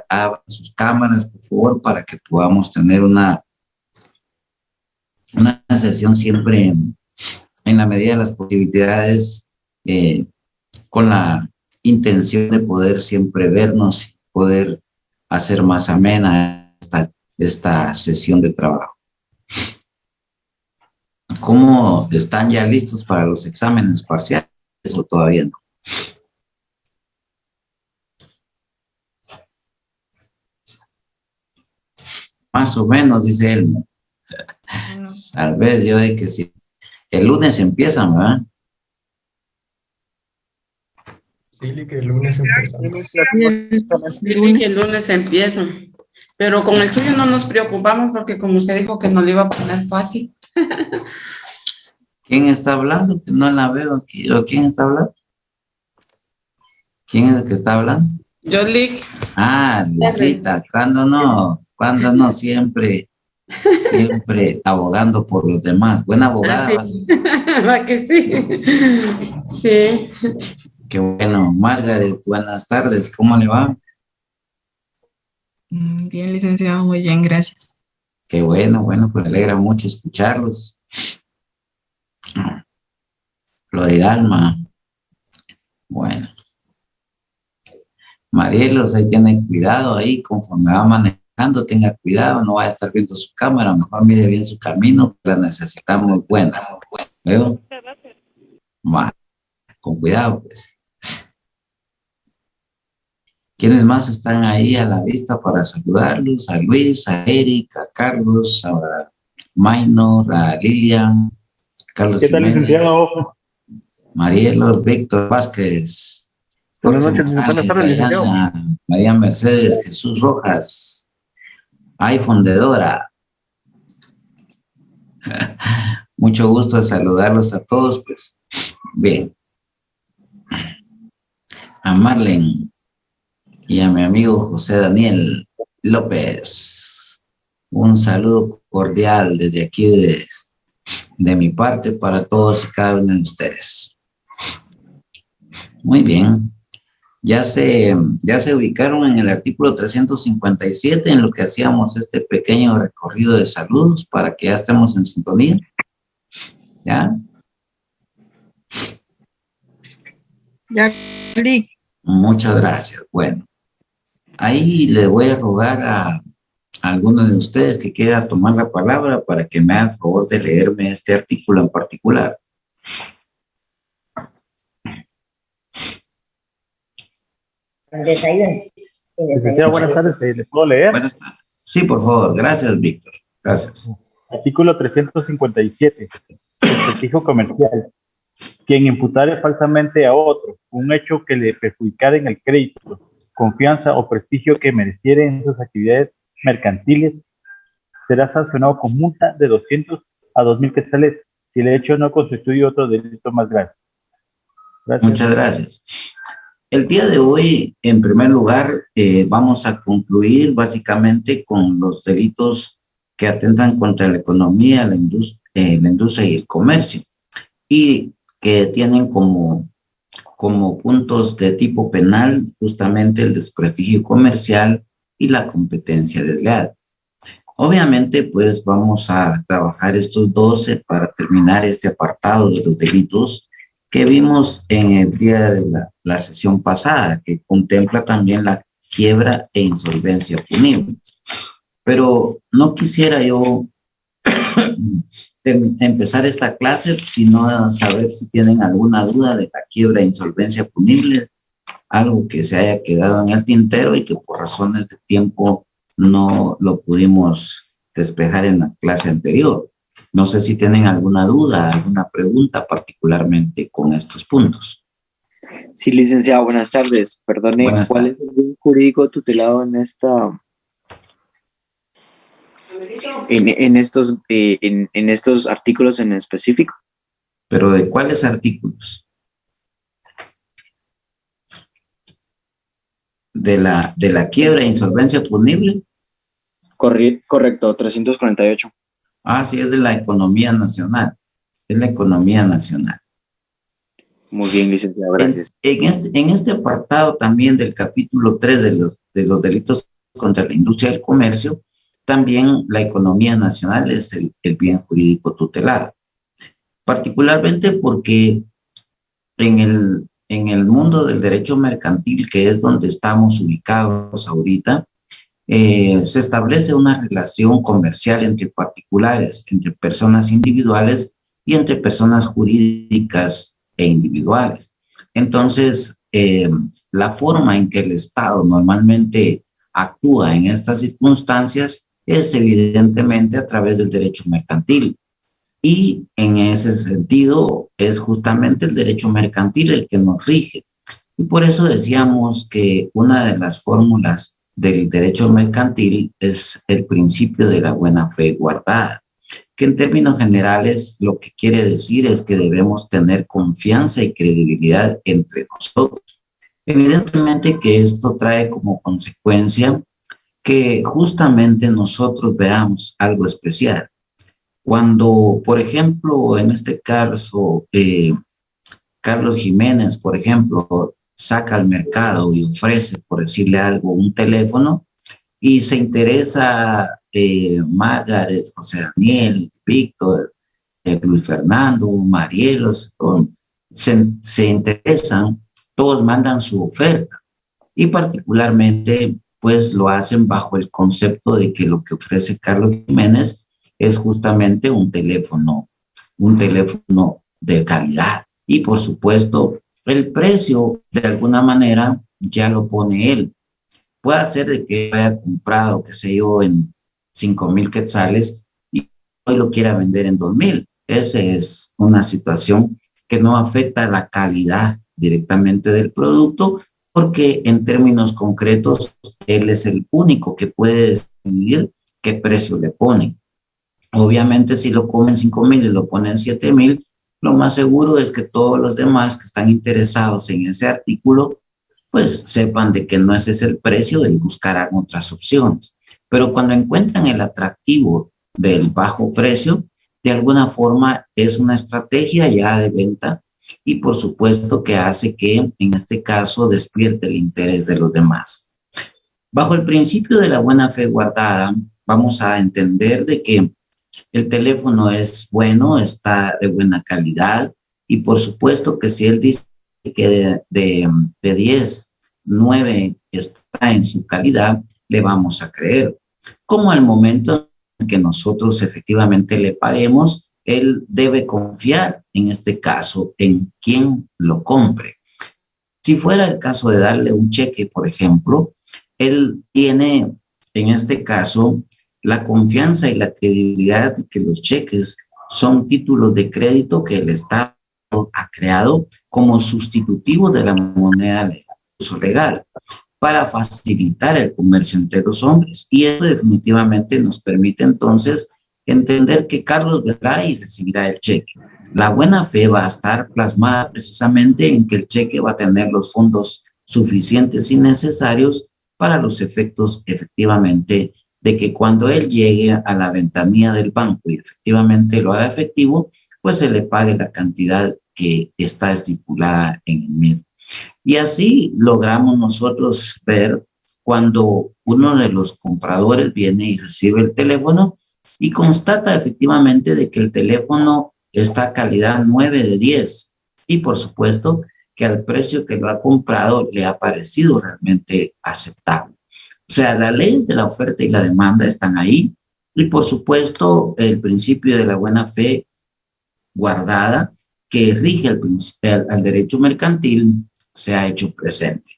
abran sus cámaras, por favor, para que podamos tener una sesión siempre en la medida de las posibilidades, con la intención de poder siempre vernos, poder hacer más amena esta sesión de trabajo. ¿Cómo están ya listos para los exámenes parciales o todavía no? Más o menos, dice él. Tal vez yo de que sí. El lunes empiezan, ¿verdad? Sí, que el lunes empiezan. Sí, el lunes empiezan. Pero con el suyo no nos preocupamos porque como usted dijo que nos lo iba a poner fácil. ¿Quién está hablando? Que no la veo aquí. ¿O quién está hablando? ¿Quién es el que está hablando? Yo, Lick. Ah, Lucita. ¿Cuándo no? ¿Cuándo no? Siempre abogando por los demás. Buena abogada. Ah, sí. Va que sí. Sí. Qué bueno. Margaret, buenas tardes. ¿Cómo le va? Bien, licenciado, muy bien, gracias. Qué bueno, pues me alegra mucho escucharlos. Floridalma. Bueno. Marielos, ahí tiene cuidado ahí, conforme va manejando, tenga cuidado, no vaya a estar viendo su cámara, mejor mire bien su camino, la necesitamos buena. ¿Veo? Va, con cuidado, pues. ¿Quiénes más están ahí a la vista para saludarlos? A Luis, a Eric, a Carlos, a Maynor, a Lilian, Carlos ¿Qué tal, Jiménez, licenciado? Marielos, Víctor Vázquez, Buenas Jorge noches, buenas Morales, tardes, licenciado. Dayana, María Mercedes, Jesús Rojas, iPhone de Dora. Mucho gusto de saludarlos a todos, pues. Bien. A Marlene y a mi amigo José Daniel López. Un saludo cordial desde aquí de mi parte para todos y cada uno de ustedes. Muy bien. Ya se ubicaron en el artículo 357 en lo que hacíamos este pequeño recorrido de saludos para que ya estemos en sintonía. ¿Ya? Ya, Lick. Muchas gracias. Bueno, ahí le voy a rogar a alguno de ustedes que quiera tomar la palabra para que me haga el favor de leerme este artículo en particular. Licenciado, buenas tardes, ¿le puedo leer? Buenas tardes. Sí, por favor. Gracias, Víctor. Gracias. Artículo 357. Prestigio comercial. Quien imputare falsamente a otro un hecho que le perjudicare en el crédito, confianza o prestigio que mereciere en sus actividades mercantiles, será sancionado con multa de 200 a 2,000 quetzales si el hecho no constituye otro delito más grave. Gracias. Muchas gracias. El día de hoy, en primer lugar, vamos a concluir básicamente con los delitos que atentan contra la economía, la industria y el comercio, y que tienen como puntos de tipo penal justamente el desprestigio comercial y la competencia desleal. Obviamente, pues vamos a trabajar estos 12 para terminar este apartado de los delitos que vimos en el día de la sesión pasada, que contempla también la quiebra e insolvencia punible. Pero no quisiera yo empezar esta clase sino saber si tienen alguna duda de la quiebra e insolvencia punible, algo que se haya quedado en el tintero y que por razones de tiempo no lo pudimos despejar en la clase anterior. No sé si tienen alguna duda, alguna pregunta particularmente con estos puntos. Sí, licenciado, buenas tardes. Perdone, ¿cuál es el grupo jurídico tutelado en estos artículos en específico? ¿Pero de cuáles artículos? ¿De la quiebra e insolvencia punible? Correcto, 348. Ah, sí, es de la economía nacional. Es la economía nacional. Muy bien, licenciado, gracias. En este apartado también del capítulo 3 de los delitos contra la industria del comercio, también la economía nacional es el bien jurídico tutelado. Particularmente porque en el mundo del derecho mercantil, que es donde estamos ubicados ahorita, se establece una relación comercial entre particulares, entre personas individuales y entre personas jurídicas e individuales. Entonces, la forma en que el Estado normalmente actúa en estas circunstancias es evidentemente a través del derecho mercantil. Y en ese sentido es justamente el derecho mercantil el que nos rige. Y por eso decíamos que una de las fórmulas del derecho mercantil es el principio de la buena fe guardada, que en términos generales lo que quiere decir es que debemos tener confianza y credibilidad entre nosotros. Evidentemente que esto trae como consecuencia que justamente nosotros veamos algo especial. Cuando, por ejemplo, en este caso, Carlos Jiménez, por ejemplo, saca al mercado y ofrece, por decirle algo, un teléfono y se interesa Margaret, José Daniel, Víctor, Luis Fernando, Marielos, se interesan, todos mandan su oferta y particularmente pues lo hacen bajo el concepto de que lo que ofrece Carlos Jiménez es justamente un teléfono de calidad. Y por supuesto, el precio de alguna manera ya lo pone él. Puede ser de que haya comprado, qué sé yo, en 5,000 quetzales y hoy lo quiera vender en 2,000. Esa es una situación que no afecta la calidad directamente del producto, porque en términos concretos, él es el único que puede decidir qué precio le pone. Obviamente, si lo comen 5,000 y lo ponen 7,000, lo más seguro es que todos los demás que están interesados en ese artículo, pues sepan de que no ese es el precio y buscarán otras opciones. Pero cuando encuentran el atractivo del bajo precio, de alguna forma es una estrategia ya de venta y por supuesto que hace que en este caso despierte el interés de los demás. Bajo el principio de la buena fe guardada, vamos a entender de que el teléfono es bueno, está de buena calidad y por supuesto que si él dice que de 10, 9 está en su calidad, le vamos a creer. Como al momento en que nosotros efectivamente le paguemos, él debe confiar en este caso en quien lo compre. Si fuera el caso de darle un cheque, por ejemplo, él tiene en este caso la confianza y la credibilidad de que los cheques son títulos de crédito que el Estado ha creado como sustitutivo de la moneda legal, uso legal, para facilitar el comercio entre los hombres. Y eso definitivamente nos permite entonces entender que Carlos verá y recibirá el cheque. La buena fe va a estar plasmada precisamente en que el cheque va a tener los fondos suficientes y necesarios para los efectos efectivamente de que cuando él llegue a la ventanilla del banco y efectivamente lo haga efectivo, pues se le pague la cantidad que está estipulada en el mismo. Y así logramos nosotros ver cuando uno de los compradores viene y recibe el teléfono y constata efectivamente de que el teléfono está a calidad 9 de 10 y por supuesto que al precio que lo ha comprado le ha parecido realmente aceptable. O sea, las leyes de la oferta y la demanda están ahí y por supuesto el principio de la buena fe guardada que rige al derecho mercantil se ha hecho presente.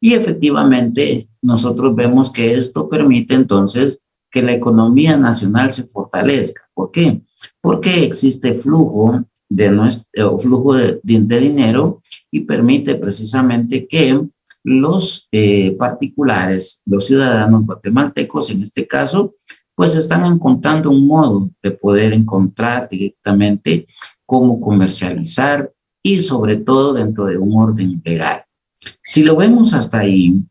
Y efectivamente nosotros vemos que esto permite entonces que la economía nacional se fortalezca. ¿Por qué? Porque existe flujo de dinero y permite precisamente que los particulares, los ciudadanos guatemaltecos en este caso, pues están encontrando un modo de poder encontrar directamente cómo comercializar y sobre todo dentro de un orden legal. Si lo vemos hasta ahí,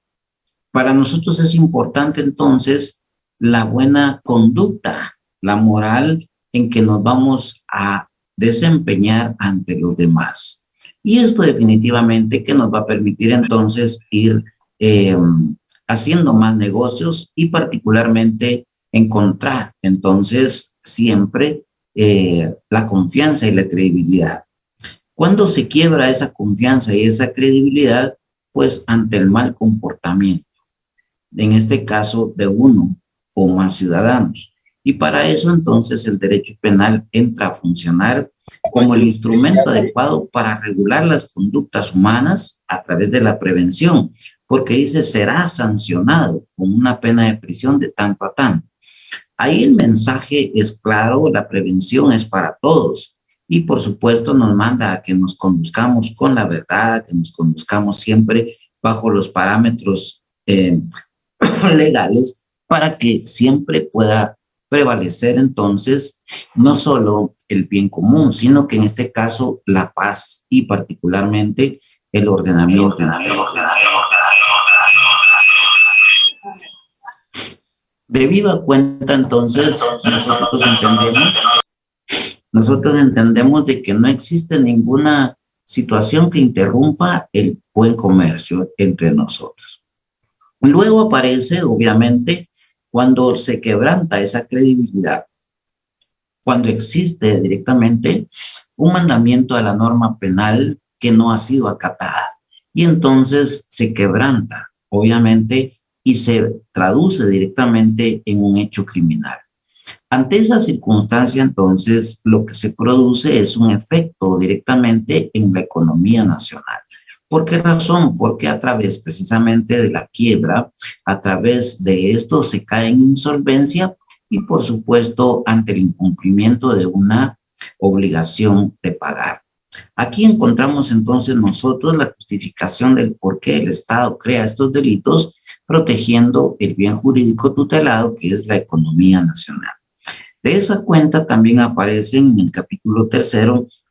para nosotros es importante entonces la buena conducta, la moral en que nos vamos a desempeñar ante los demás. Y esto definitivamente que nos va a permitir entonces ir haciendo más negocios y particularmente encontrar entonces siempre la confianza y la credibilidad. Cuando se quiebra esa confianza y esa credibilidad, pues ante el mal comportamiento, en este caso de uno o más ciudadanos. Y para eso entonces el derecho penal entra a funcionar como el instrumento adecuado para regular las conductas humanas a través de la prevención, porque dice será sancionado con una pena de prisión de tanto a tanto. Ahí el mensaje es claro, la prevención es para todos y por supuesto nos manda a que nos conduzcamos con la verdad, que nos conduzcamos siempre bajo los parámetros legales para que siempre pueda prevalecer entonces no solo el bien común, sino que en este caso la paz y particularmente el ordenamiento. De viva cuenta entonces nosotros entendemos de que no existe ninguna situación que interrumpa el buen comercio entre nosotros. Luego aparece, obviamente, cuando se quebranta esa credibilidad, cuando existe directamente un mandamiento a la norma penal que no ha sido acatada. Y entonces se quebranta, obviamente, y se traduce directamente en un hecho criminal. Ante esa circunstancia, entonces, lo que se produce es un efecto directamente en la economía nacional. ¿Por qué razón? Porque a través precisamente de la quiebra, a través de esto se cae en insolvencia y por supuesto ante el incumplimiento de una obligación de pagar. Aquí encontramos entonces nosotros la justificación del por qué el Estado crea estos delitos protegiendo el bien jurídico tutelado que es la economía nacional. De esa cuenta también aparecen en el capítulo 3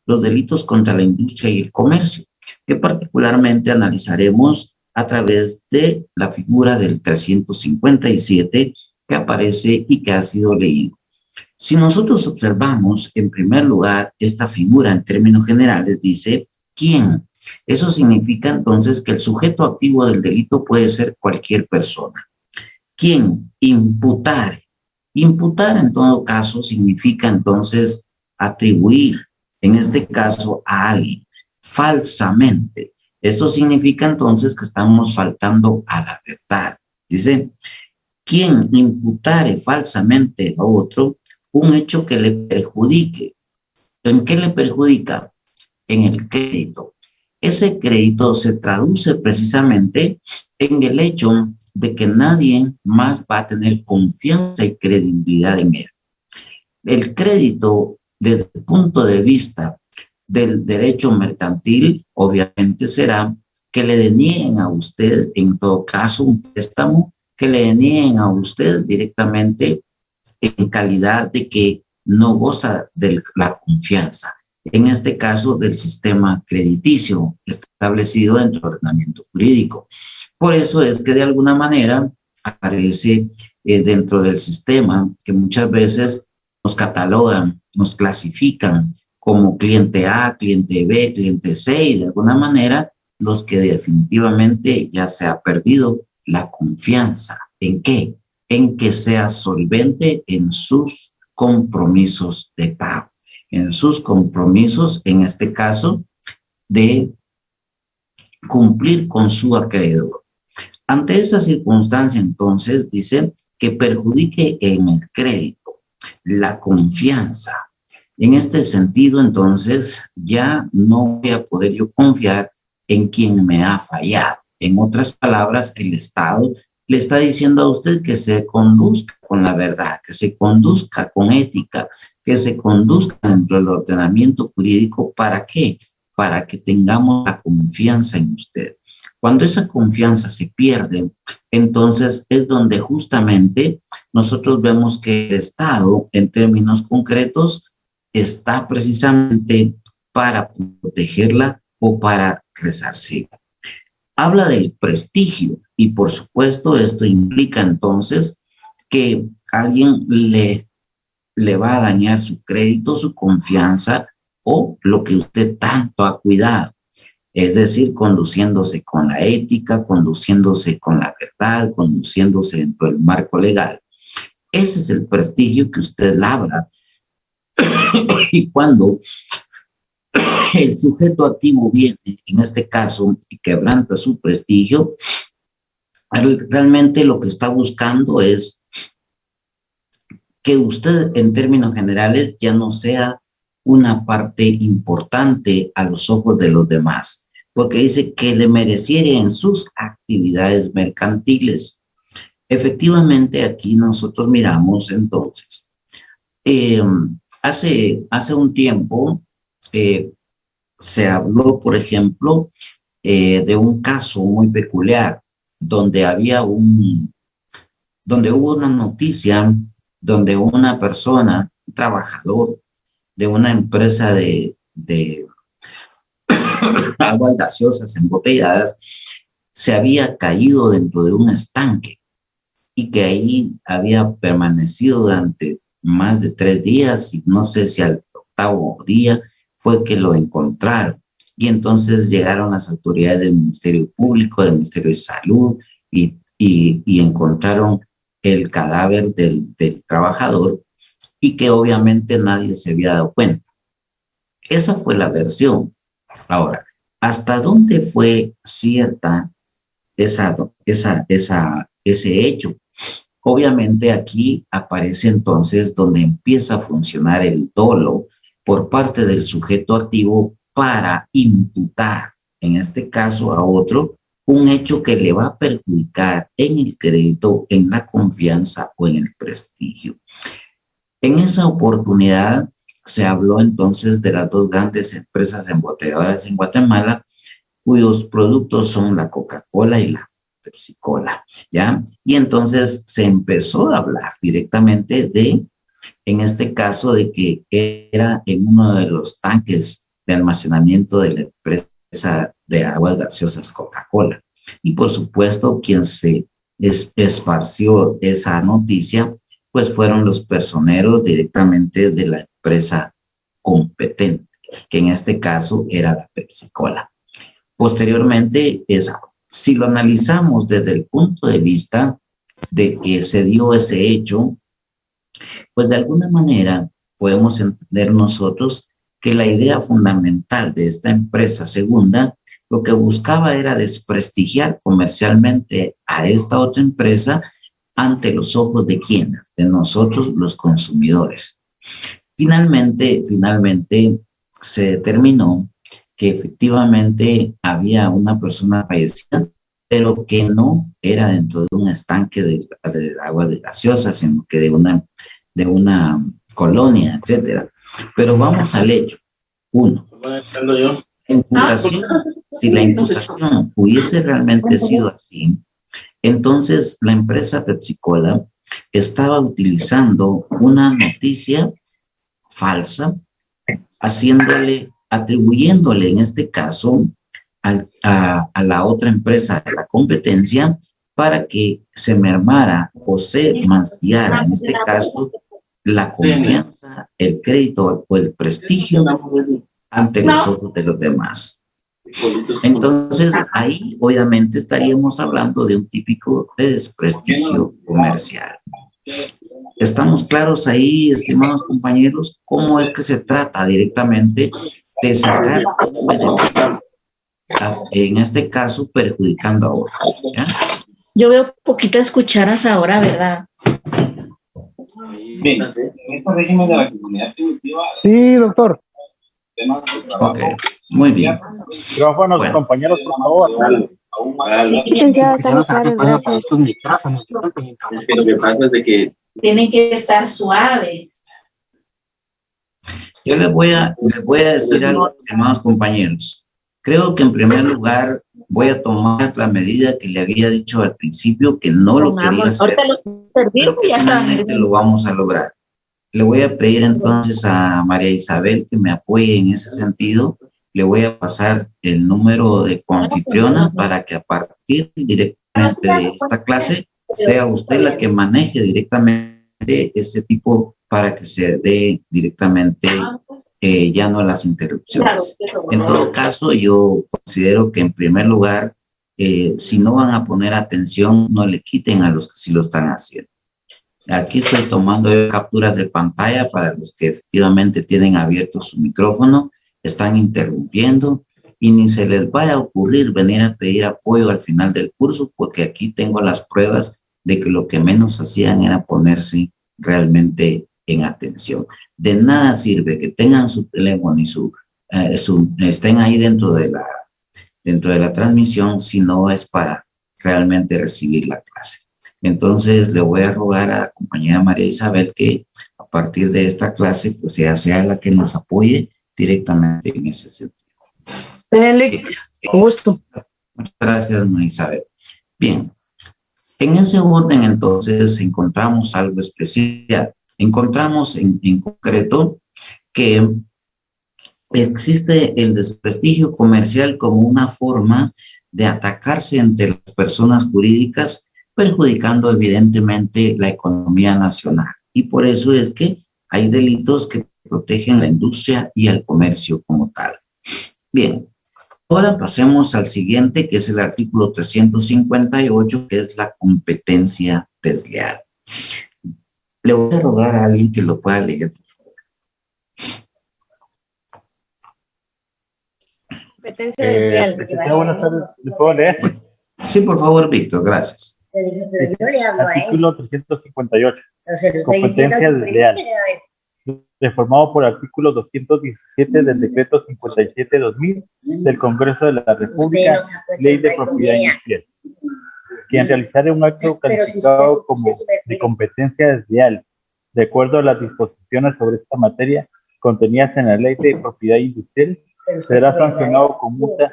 los delitos contra la industria y el comercio, que particularmente analizaremos a través de la figura del 357 que aparece y que ha sido leído. Si nosotros observamos, en primer lugar, esta figura en términos generales dice, ¿quién? Eso significa entonces que el sujeto activo del delito puede ser cualquier persona. ¿Quién? Imputar. Imputar en todo caso significa entonces atribuir, en este caso a alguien, falsamente. Esto significa entonces que estamos faltando a la verdad. Dice, quien imputare falsamente a otro un hecho que le perjudique. ¿En qué le perjudica? En el crédito. Ese crédito se traduce precisamente en el hecho de que nadie más va a tener confianza y credibilidad en él. El crédito, desde el punto de vista del derecho mercantil, obviamente será que le denieguen a usted, en todo caso, un préstamo, que le denieguen a usted directamente en calidad de que no goza de la confianza, en este caso del sistema crediticio establecido dentro del ordenamiento jurídico. Por eso es que de alguna manera aparece dentro del sistema que muchas veces nos catalogan, nos clasifican como cliente A, cliente B, cliente C, y de alguna manera los que definitivamente ya se ha perdido la confianza. ¿En qué? En que sea solvente en sus compromisos de pago, en sus compromisos, en este caso, de cumplir con su acreedor. Ante esa circunstancia, entonces, dice que perjudique en el crédito, la confianza. En este sentido, entonces, ya no voy a poder yo confiar en quien me ha fallado. En otras palabras, el Estado le está diciendo a usted que se conduzca con la verdad, que se conduzca con ética, que se conduzca dentro del ordenamiento jurídico. ¿Para qué? Para que tengamos la confianza en usted. Cuando esa confianza se pierde, entonces es donde justamente nosotros vemos que el Estado, en términos concretos, está precisamente para protegerla o para resarcirla. Habla del prestigio y por supuesto esto implica entonces que alguien le va a dañar su crédito, su confianza o lo que usted tanto ha cuidado. es decir, conduciéndose con la ética, conduciéndose con la verdad, conduciéndose dentro del marco legal. Ese es el prestigio que usted labra. Y cuando el sujeto activo viene, en este caso, y quebranta su prestigio, realmente lo que está buscando es que usted, en términos generales, ya no sea una parte importante a los ojos de los demás, porque dice que le mereciera en sus actividades mercantiles. Efectivamente, aquí nosotros miramos entonces, hace un tiempo se habló, por ejemplo, de un caso muy peculiar, donde hubo una noticia, donde una persona, un trabajador de una empresa de aguas gaseosas embotelladas, se había caído dentro de un estanque y que ahí había permanecido durante más de 3 días, y no sé si al 8º día fue que lo encontraron. Y entonces llegaron las autoridades del Ministerio Público, del Ministerio de Salud, y encontraron el cadáver del trabajador, y que obviamente nadie se había dado cuenta. Esa fue la versión. Ahora, ¿hasta dónde fue cierta ese hecho? Obviamente aquí aparece entonces donde empieza a funcionar el dolo por parte del sujeto activo para imputar, en este caso a otro, un hecho que le va a perjudicar en el crédito, en la confianza o en el prestigio. En esa oportunidad se habló entonces de las 2 grandes empresas embotelladoras en Guatemala, cuyos productos son la Coca-Cola y la Pepsi-Cola, ¿ya? Y entonces se empezó a hablar directamente en este caso, de que era en uno de los tanques de almacenamiento de la empresa de aguas gaseosas Coca-Cola. Y por supuesto, quien se esparció esa noticia, pues fueron los personeros directamente de la empresa competente, que en este caso era la Pepsi-Cola. Posteriormente, si lo analizamos desde el punto de vista de que se dio ese hecho, pues de alguna manera podemos entender nosotros que la idea fundamental de esta empresa segunda lo que buscaba era desprestigiar comercialmente a esta otra empresa ante los ojos de quienes, de nosotros los consumidores. Finalmente se determinó que efectivamente había una persona fallecida, pero que no era dentro de un estanque de agua gaseosa, sino que de una colonia, etcétera. Pero vamos al hecho. 1. Imputación. Si la imputación hubiese realmente sido así, entonces la empresa Pepsi-Cola estaba utilizando una noticia falsa, atribuyéndole en este caso a la otra empresa de la competencia para que se mermara o se mancillara, en este caso, la confianza, el crédito o el prestigio ante los ojos de los demás. Entonces, ahí obviamente estaríamos hablando de un típico de desprestigio comercial. ¿Estamos claros ahí, estimados compañeros? ¿Cómo es que se trata directamente de sacar un beneficio, en este caso perjudicando a otro? ¿Ya? Yo veo poquitas cucharas ahora, ¿verdad? Bien, en este régimen de la comunidad primitiva... Sí, doctor. Ok, muy bien. Micrófonos, bueno, compañeros, por favor. Sí, licenciado, estamos claros, gracias. Es que lo que pasa es de que... Tienen que estar suaves. Yo les voy a decir algo, estimados compañeros. Creo que en primer lugar voy a tomar la medida que le había dicho al principio, que no lo quería hacer, pero que finalmente lo vamos a lograr. Le voy a pedir entonces a María Isabel que me apoye en ese sentido. Le voy a pasar el número de coanfitriona para que a partir directamente de esta clase sea usted la que maneje directamente ese tipo, para que se dé directamente ya no las interrupciones. En todo caso, yo considero que en primer lugar, si no van a poner atención, no le quiten a los que sí lo están haciendo. Aquí estoy tomando capturas de pantalla para los que efectivamente tienen abierto su micrófono, están interrumpiendo y ni se les vaya a ocurrir venir a pedir apoyo al final del curso, porque aquí tengo las pruebas de que lo que menos hacían era ponerse realmente en atención. De nada sirve que tengan su teléfono y estén ahí dentro de la transmisión si no es para realmente recibir la clase. Entonces le voy a rogar a la compañera María Isabel que a partir de esta clase pues sea la que nos apoye directamente en ese sentido. Con gusto. Muchas gracias, María Isabel. Bien, en ese orden entonces encontramos algo especial. Encontramos en concreto que existe el desprestigio comercial como una forma de atacarse entre las personas jurídicas, perjudicando evidentemente la economía nacional. Y por eso es que hay delitos que protegen la industria y el comercio como tal. Bien, ahora pasemos al siguiente, que es el artículo 358, que es la competencia desleal. Le voy a rogar a alguien que lo pueda leer, por favor. Competencia desleal. Buenas tardes, ¿le puedo leer? Sí, por favor, Víctor, gracias. Artículo 358. Competencia desleal. Reformado por el artículo 217 del decreto 57-2000 del Congreso de la República, Ley de Propiedad Industrial. Quien realizare un acto calificado como de competencia desleal, de acuerdo a las disposiciones sobre esta materia contenidas en la Ley de Propiedad Industrial, será sancionado con multa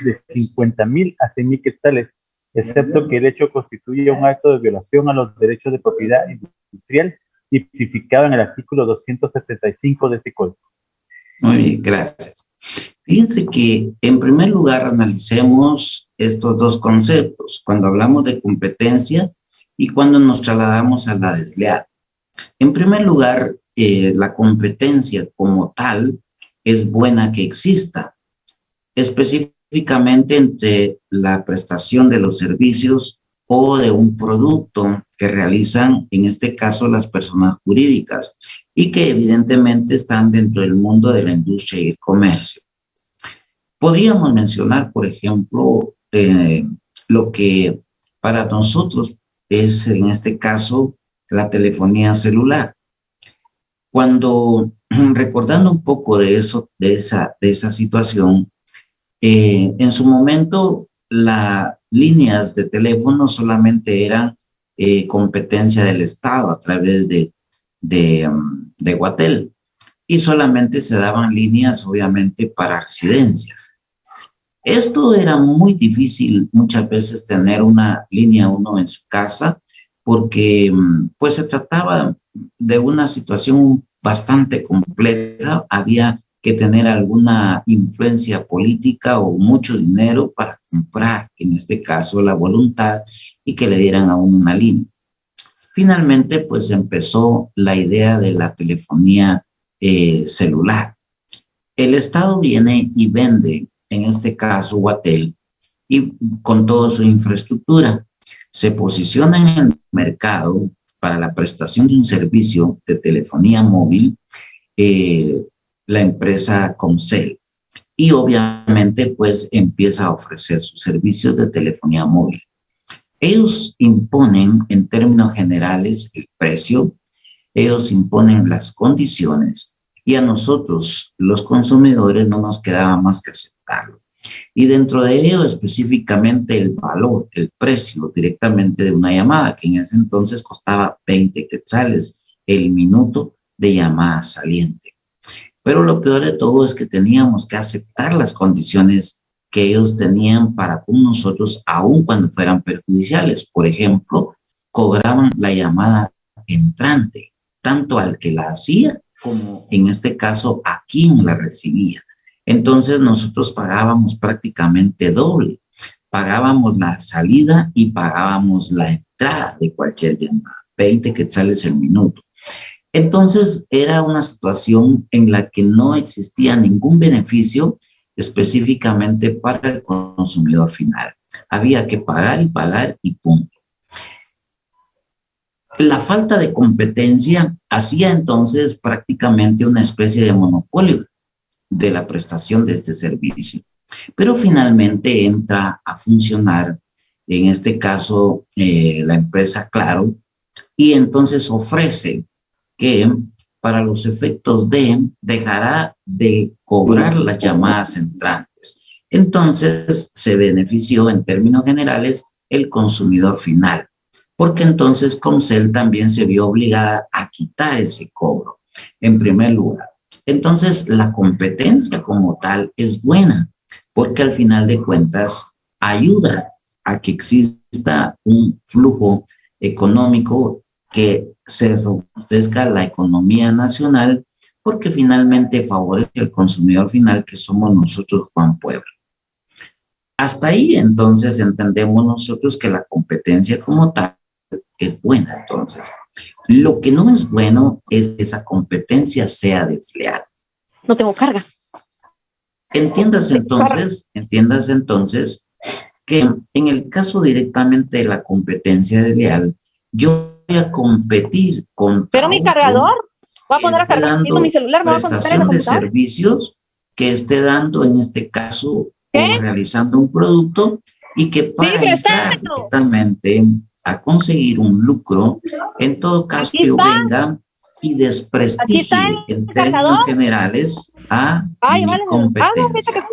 de 50,000 a 100,000 quetzales, excepto que el hecho constituya un acto de violación a los derechos de propiedad industrial tipificado en el artículo 275 de este código. Muy bien, gracias. Fíjense que en primer lugar analicemos estos dos conceptos, cuando hablamos de competencia y cuando nos trasladamos a la desleal. En primer lugar, la competencia como tal es buena que exista, específicamente entre la prestación de los servicios o de un producto que realizan, en este caso, las personas jurídicas y que evidentemente están dentro del mundo de la industria y el comercio. Podríamos mencionar, por ejemplo, lo que para nosotros es, en este caso, la telefonía celular. Cuando, recordando un poco de eso, de esa situación, en su momento, las líneas de teléfono solamente eran competencia del Estado a través de Guatel y solamente se daban líneas, obviamente, para residencias. Esto era muy difícil muchas veces tener una línea 1 en su casa porque pues se trataba de una situación bastante compleja, había que tener alguna influencia política o mucho dinero para comprar, en este caso, la voluntad y que le dieran a uno una línea. Finalmente, pues empezó la idea de la telefonía celular. El Estado viene y vende, en este caso, Guatel, y con toda su infraestructura, se posiciona en el mercado para la prestación de un servicio de telefonía móvil, la empresa Comcel, y obviamente pues empieza a ofrecer sus servicios de telefonía móvil. Ellos imponen en términos generales el precio, ellos imponen las condiciones y a nosotros los consumidores no nos quedaba más que aceptarlo. Y dentro de ello específicamente el valor, el precio directamente de una llamada, que en ese entonces costaba 20 quetzales el minuto de llamada saliente. Pero lo peor de todo es que teníamos que aceptar las condiciones que ellos tenían para con nosotros, aun cuando fueran perjudiciales. Por ejemplo, cobraban la llamada entrante, tanto al que la hacía como, en este caso, a quien la recibía. Entonces, nosotros pagábamos prácticamente doble. Pagábamos la salida y pagábamos la entrada de cualquier llamada, 20 quetzales el minuto. Entonces, era una situación en la que no existía ningún beneficio específicamente para el consumidor final. Había que pagar y punto. La falta de competencia hacía entonces prácticamente una especie de monopolio de la prestación de este servicio. Pero finalmente entra a funcionar, en este caso, la empresa Claro, y entonces ofrece que para los efectos dejará de cobrar las llamadas entrantes. Entonces se benefició en términos generales el consumidor final, porque entonces Comcel también se vio obligada a quitar ese cobro, en primer lugar. Entonces la competencia como tal es buena, porque al final de cuentas ayuda a que exista un flujo económico que se robustezca la economía nacional, porque finalmente favorece al consumidor final, que somos nosotros, Juan Pueblo. Hasta ahí entonces entendemos nosotros que la competencia como tal es buena. Entonces, lo que no es bueno es que esa competencia sea desleal. No tengo carga. Entiendas entonces que en el caso directamente de la competencia desleal, yo voy a competir contra pero mi cargador, voy a poner a cargar mi celular, me voy a conectar en la prestación de computadora. servicios que esté dando en este caso o realizando un producto y que para entrar directamente a conseguir un lucro, en todo caso yo venga y desprestigie en términos generales a mi competencia.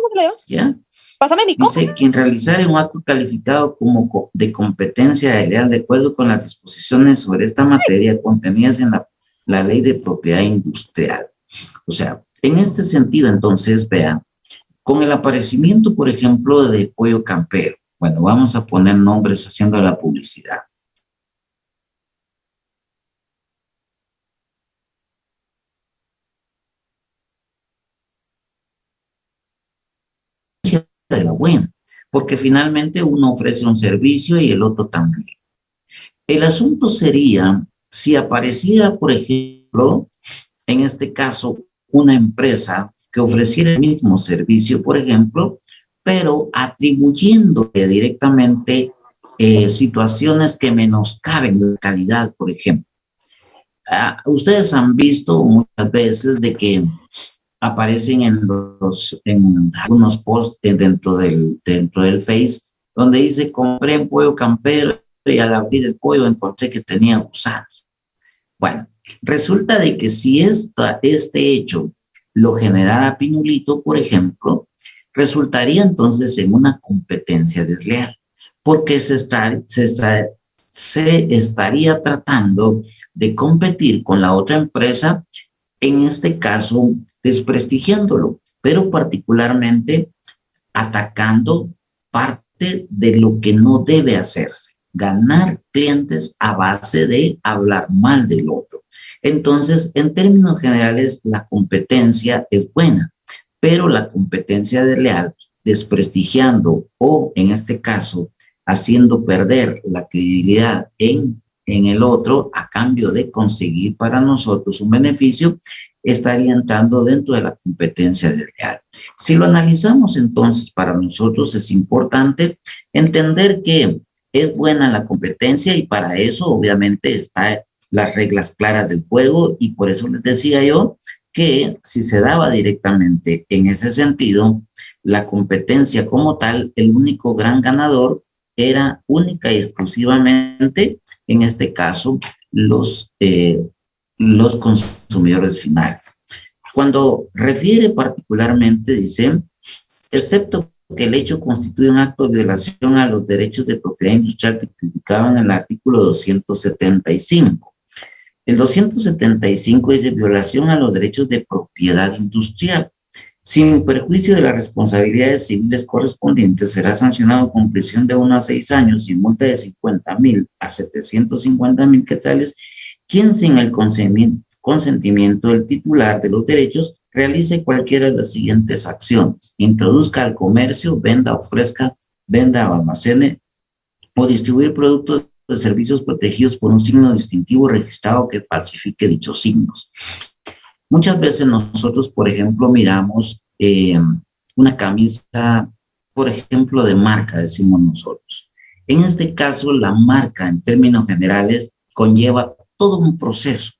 ¿Ya? Pásame mi copa. Dice, quien realizare un acto calificado como de competencia desleal de acuerdo con las disposiciones sobre esta materia contenidas en la Ley de Propiedad Industrial. O sea, en este sentido, entonces, vean, con el aparecimiento, por ejemplo, de Pollo Campero, bueno, vamos a poner nombres haciendo la publicidad. De la buena, porque finalmente uno ofrece un servicio y el otro también. El asunto sería si apareciera, por ejemplo, en este caso, una empresa que ofreciera el mismo servicio, por ejemplo, pero atribuyéndole directamente situaciones que menoscaben la calidad, por ejemplo. Ustedes han visto muchas veces de que aparecen en algunos posts dentro del Face, donde dice, compré un pollo campero y al abrir el pollo encontré que tenía gusanos. Bueno, resulta de que si este hecho lo generara Pinulito, por ejemplo, resultaría entonces en una competencia desleal, porque se estaría tratando de competir con la otra empresa, en este caso desprestigiándolo, pero particularmente atacando parte de lo que no debe hacerse, ganar clientes a base de hablar mal del otro. Entonces, en términos generales, la competencia es buena, pero la competencia desleal, desprestigiando o, en este caso, haciendo perder la credibilidad en el otro a cambio de conseguir para nosotros un beneficio, estaría entrando dentro de la competencia desleal. Si lo analizamos entonces, para nosotros es importante entender que es buena la competencia y para eso obviamente están las reglas claras del juego, y por eso les decía yo que si se daba directamente en ese sentido, la competencia como tal, el único gran ganador era única y exclusivamente, en este caso, los consumidores finales. Cuando refiere particularmente, dice, excepto que el hecho constituye un acto de violación a los derechos de propiedad industrial tipificado en el artículo 275. El 275 dice violación a los derechos de propiedad industrial. Sin perjuicio de las responsabilidades civiles correspondientes, será sancionado con prisión de 1 a 6 años y multa de 50,000 a 750,000 quetzales quien sin el consentimiento del titular de los derechos realice cualquiera de las siguientes acciones: introduzca al comercio, venda, ofrezca, venda o almacene o distribuir productos de servicios protegidos por un signo distintivo registrado que falsifique dichos signos. Muchas veces nosotros, por ejemplo, miramos una camisa, por ejemplo, de marca, decimos nosotros. En este caso, la marca, en términos generales, conlleva todo un proceso.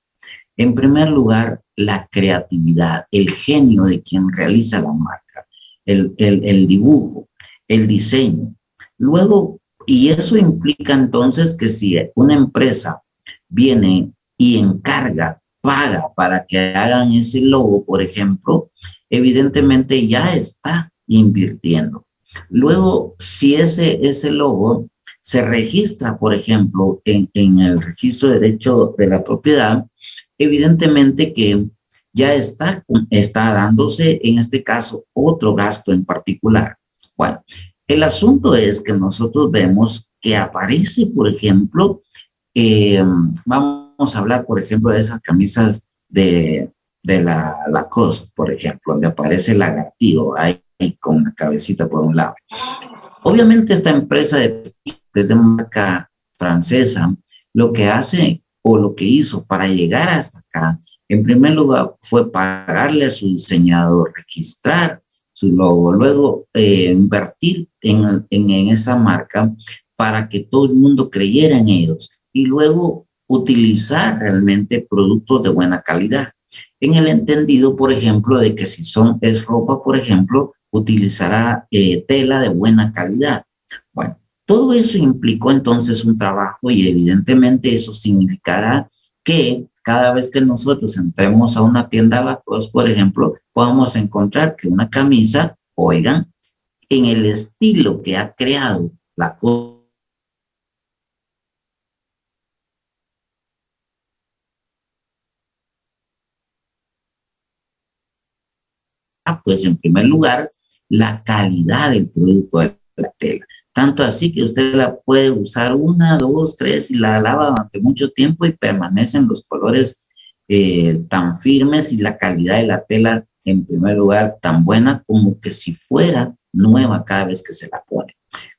En primer lugar, la creatividad, el genio de quien realiza la marca, el dibujo, el diseño. Luego, y eso implica entonces que si una empresa viene y encarga, paga para que hagan ese logo, por ejemplo, evidentemente ya está invirtiendo. Luego, si ese logo se registra, por ejemplo, en el registro de derecho de la propiedad, evidentemente que ya está dándose, en este caso, otro gasto en particular. Bueno, el asunto es que nosotros vemos que aparece, por ejemplo, vamos a hablar, por ejemplo, de esas camisas de la Lacoste, por ejemplo, donde aparece el lagartijo ahí con una cabecita por un lado. Obviamente esta empresa de marca francesa, lo que hace o lo que hizo para llegar hasta acá, en primer lugar fue pagarle a su diseñador, registrar su logo, luego invertir en esa marca para que todo el mundo creyera en ellos y luego utilizar realmente productos de buena calidad. En el entendido, por ejemplo, de que si es ropa, por ejemplo, utilizará tela de buena calidad. Bueno, todo eso implicó entonces un trabajo y evidentemente eso significará que cada vez que nosotros entremos a una tienda Lacoste, por ejemplo, podamos encontrar que una camisa, oigan, en el estilo que ha creado Lacoste, pues en primer lugar, la calidad del producto de la tela. Tanto así que usted la puede usar 1, 2, 3 y la lava durante mucho tiempo y permanecen los colores tan firmes y la calidad de la tela, en primer lugar, tan buena como que si fuera nueva cada vez que se la pone.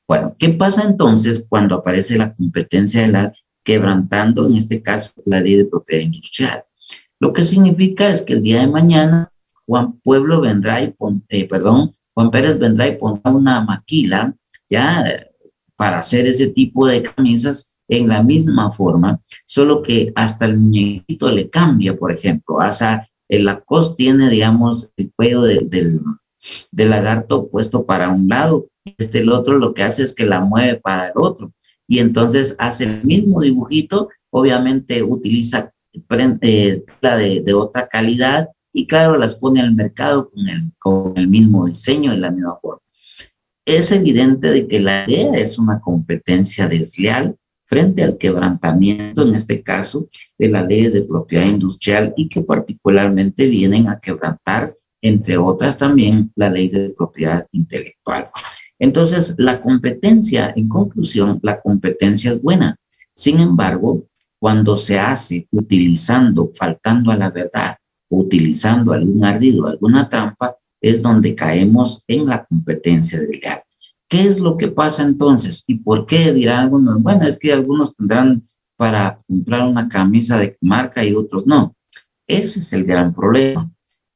Bueno, ¿qué pasa entonces cuando aparece la competencia de la quebrantando, en este caso, la ley de propiedad industrial? Lo que significa es que el día de mañana Juan Pérez vendrá y pondrá una maquila ya para hacer ese tipo de camisas en la misma forma, solo que hasta el muñequito le cambia, por ejemplo. O sea, el Lacoste tiene, digamos, el cuello del lagarto puesto para un lado, el otro lo que hace es que la mueve para el otro, y entonces hace el mismo dibujito, obviamente utiliza tela de otra calidad, y claro, las pone al mercado con el mismo diseño y la misma forma. Es evidente de que la idea es una competencia desleal frente al quebrantamiento, en este caso, de las leyes de propiedad industrial y que particularmente vienen a quebrantar, entre otras también, la ley de propiedad intelectual. Entonces, la competencia, en conclusión, la competencia es buena. Sin embargo, cuando se hace faltando a la verdad, utilizando algún ardido, alguna trampa, es donde caemos en la competencia desleal. ¿Qué es lo que pasa entonces? ¿Y por qué dirán algunos? Bueno, es que algunos tendrán para comprar una camisa de marca y otros no. Ese es el gran problema,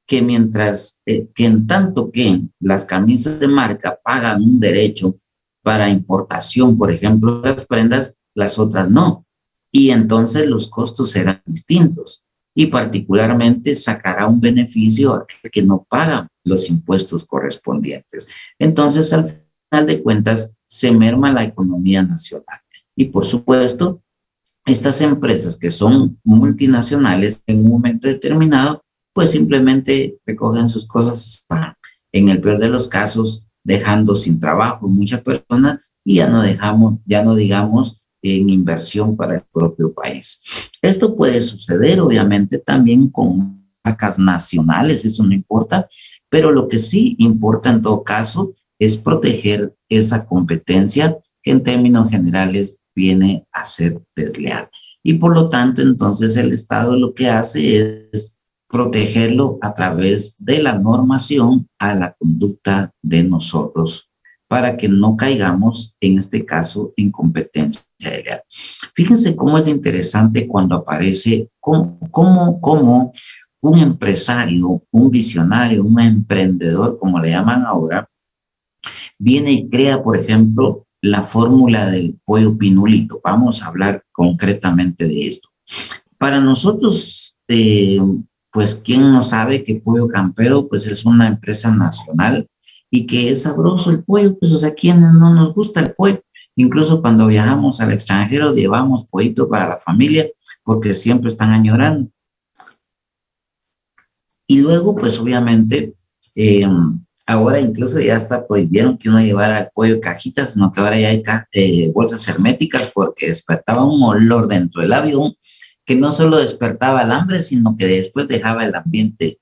que en tanto que las camisas de marca pagan un derecho para importación, por ejemplo, las prendas, las otras no. Y entonces los costos serán distintos. Y particularmente sacará un beneficio a aquel que no paga los impuestos correspondientes. Entonces, al final de cuentas, se merma la economía nacional. Y por supuesto, estas empresas que son multinacionales en un momento determinado, pues simplemente recogen sus cosas, en el peor de los casos, dejando sin trabajo muchas personas y ya no digamos en inversión para el propio país. Esto puede suceder obviamente también con marcas nacionales, eso no importa, pero lo que sí importa en todo caso es proteger esa competencia que en términos generales viene a ser desleal. Y por lo tanto, entonces el Estado lo que hace es protegerlo a través de la normación a la conducta de nosotros, para que no caigamos, en este caso, en competencia desleal. Fíjense cómo es interesante cuando aparece como un empresario, un visionario, un emprendedor, como le llaman ahora, viene y crea, por ejemplo, la fórmula del pollo pinulito. Vamos a hablar concretamente de esto. Para nosotros, pues, ¿quién no sabe que Pollo Campero, pues, es una empresa nacional y que es sabroso el pollo? Pues, o sea, ¿quién no nos gusta el pollo? Incluso cuando viajamos al extranjero llevamos pollito para la familia porque siempre están añorando. Y luego, pues, obviamente, ahora incluso ya está prohibieron que uno llevara el pollo en cajitas, sino que ahora ya hay bolsas herméticas porque despertaba un olor dentro del avión que no solo despertaba el hambre, sino que después dejaba el ambiente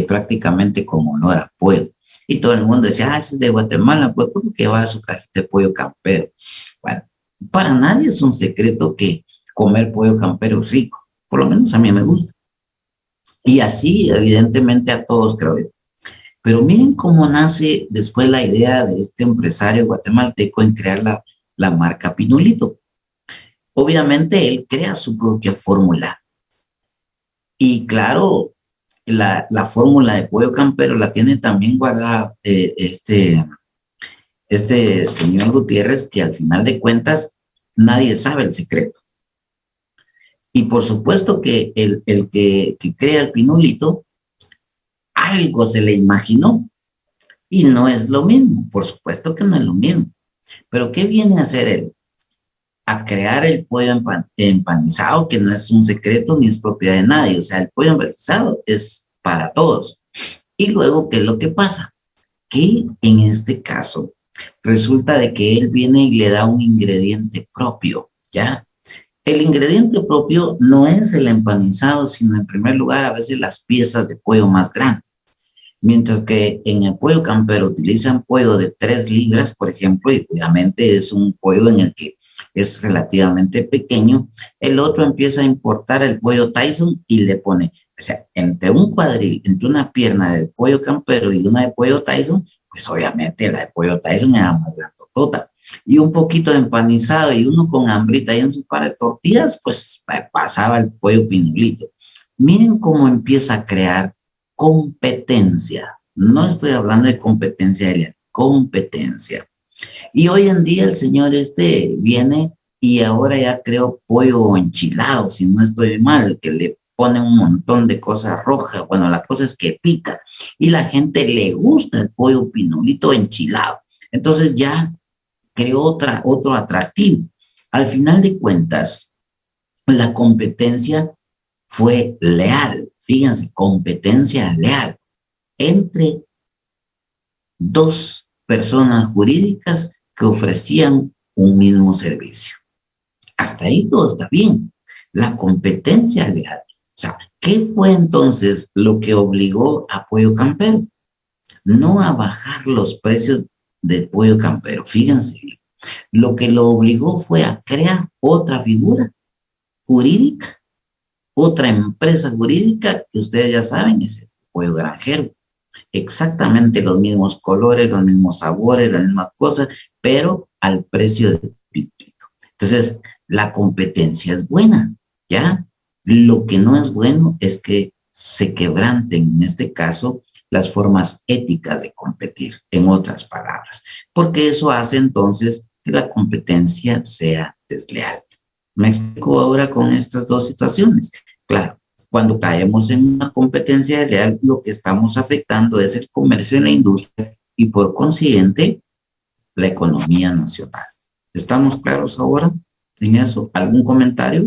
prácticamente como olor a pollo. Y todo el mundo decía, ese es de Guatemala, pues, ¿por qué va a su cajita de pollo campero? Bueno, para nadie es un secreto que comer pollo campero es rico, por lo menos a mí me gusta. Y así, evidentemente, a todos, creo yo. Pero miren cómo nace después la idea de este empresario guatemalteco en crear la marca Pinulito. Obviamente, él crea su propia fórmula. Y claro, la fórmula de pollo campero la tiene también guardada este señor Gutiérrez, que al final de cuentas nadie sabe el secreto. Y por supuesto que el que crea el Pinulito, algo se le imaginó. Y no es lo mismo, por supuesto que no es lo mismo. Pero ¿qué viene a hacer él? A crear el pollo empanizado, que no es un secreto ni es propiedad de nadie. O sea, el pollo empanizado es para todos. Y luego, ¿qué es lo que pasa? Que en este caso resulta de que él viene y le da un ingrediente propio, ¿ya? El ingrediente propio no es el empanizado, sino en primer lugar a veces las piezas de pollo más grandes. Mientras que en el pollo campero utilizan pollo de 3 libras, por ejemplo, y obviamente es un pollo en el que es relativamente pequeño, el otro empieza a importar el pollo Tyson y le pone, o sea, entre un cuadril, entre una pierna de pollo campero y una de pollo Tyson, pues obviamente la de pollo Tyson era más grandotota. Y un poquito empanizado y uno con hambrita y en su par de tortillas, pues pasaba el pollo Pinulito. Miren cómo empieza a crear competencia. No estoy hablando de competencia de competencia. Y hoy en día el señor viene y ahora ya creó pollo enchilado, si no estoy mal, que le pone un montón de cosas rojas. Bueno, la cosa es que pica y la gente le gusta el pollo Pinulito enchilado. Entonces ya creó otro atractivo. Al final de cuentas, la competencia fue leal. Fíjense, competencia leal entre dos personas jurídicas que ofrecían un mismo servicio. Hasta ahí todo está bien. La competencia leal. O sea, ¿qué fue entonces lo que obligó a Pollo Campero? No a bajar los precios del pollo campero. Fíjense, lo que lo obligó fue a crear otra figura jurídica, otra empresa jurídica que ustedes ya saben, es el pollo granjero. Exactamente los mismos colores, los mismos sabores, las mismas cosas, pero al precio de Pinulito. Entonces, la competencia es buena, ¿ya? Lo que no es bueno es que se quebranten, en este caso, las formas éticas de competir, en otras palabras, porque eso hace entonces que la competencia sea desleal. ¿Me explico ahora con estas dos situaciones? Claro, cuando caemos en una competencia desleal, lo que estamos afectando es el comercio y la industria y por consiguiente la economía nacional. ¿Estamos claros ahora en eso? ¿Algún comentario?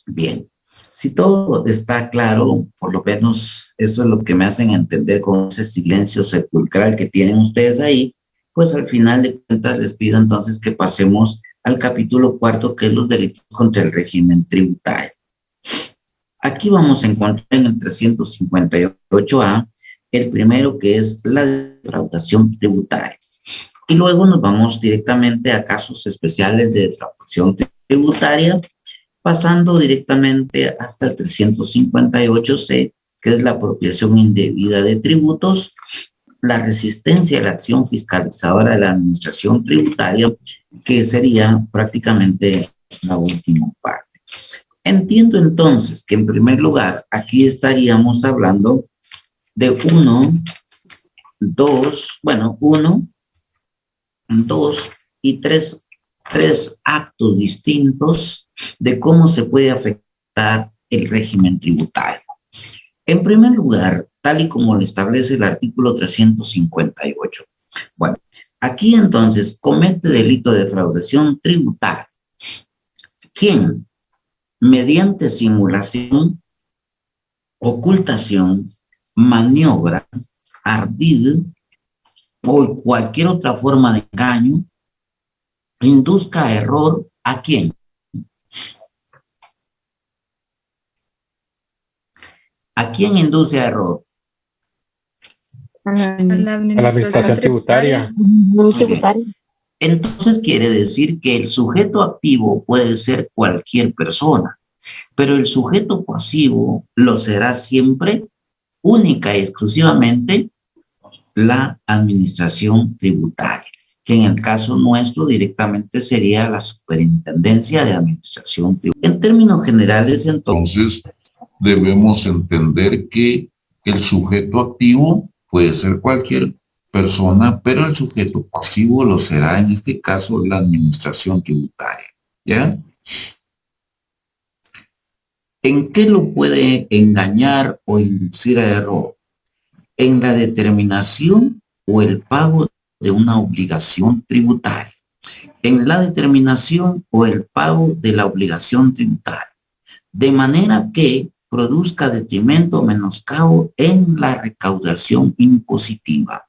Bien, si todo está claro, por lo menos eso es lo que me hacen entender con ese silencio sepulcral que tienen ustedes ahí, pues al final de cuentas les pido entonces que pasemos al capítulo 4, que es los delitos contra el régimen tributario. Aquí vamos a encontrar en el 358A el primero, que es la defraudación tributaria. Y luego nos vamos directamente a casos especiales de defraudación tributaria, pasando directamente hasta el 358C, que es la apropiación indebida de tributos, la resistencia a la acción fiscalizadora de la administración tributaria, que sería prácticamente la última parte. Entiendo entonces que en primer lugar aquí estaríamos hablando de 1, 2 y 3 actos distintos de cómo se puede afectar el régimen tributario. En primer lugar, tal y como lo establece el artículo 358. Bueno, aquí entonces comete delito de defraudación tributaria. ¿Quién? Mediante simulación, ocultación, maniobra, ardid o cualquier otra forma de engaño, induzca a error ¿a quién? ¿A quién induce a error? A la administración tributaria. Entonces quiere decir que el sujeto activo puede ser cualquier persona, pero el sujeto pasivo lo será siempre, única y exclusivamente, la administración tributaria, que en el caso nuestro directamente sería la Superintendencia de Administración Tributaria. En términos generales, entonces, debemos entender que el sujeto activo puede ser cualquier persona, pero el sujeto pasivo lo será, en este caso, la administración tributaria. ¿Ya? ¿En qué lo puede engañar o inducir a error? En la determinación o el pago de una obligación tributaria. En la determinación o el pago de la obligación tributaria. De manera que produzca detrimento o menoscabo en la recaudación impositiva.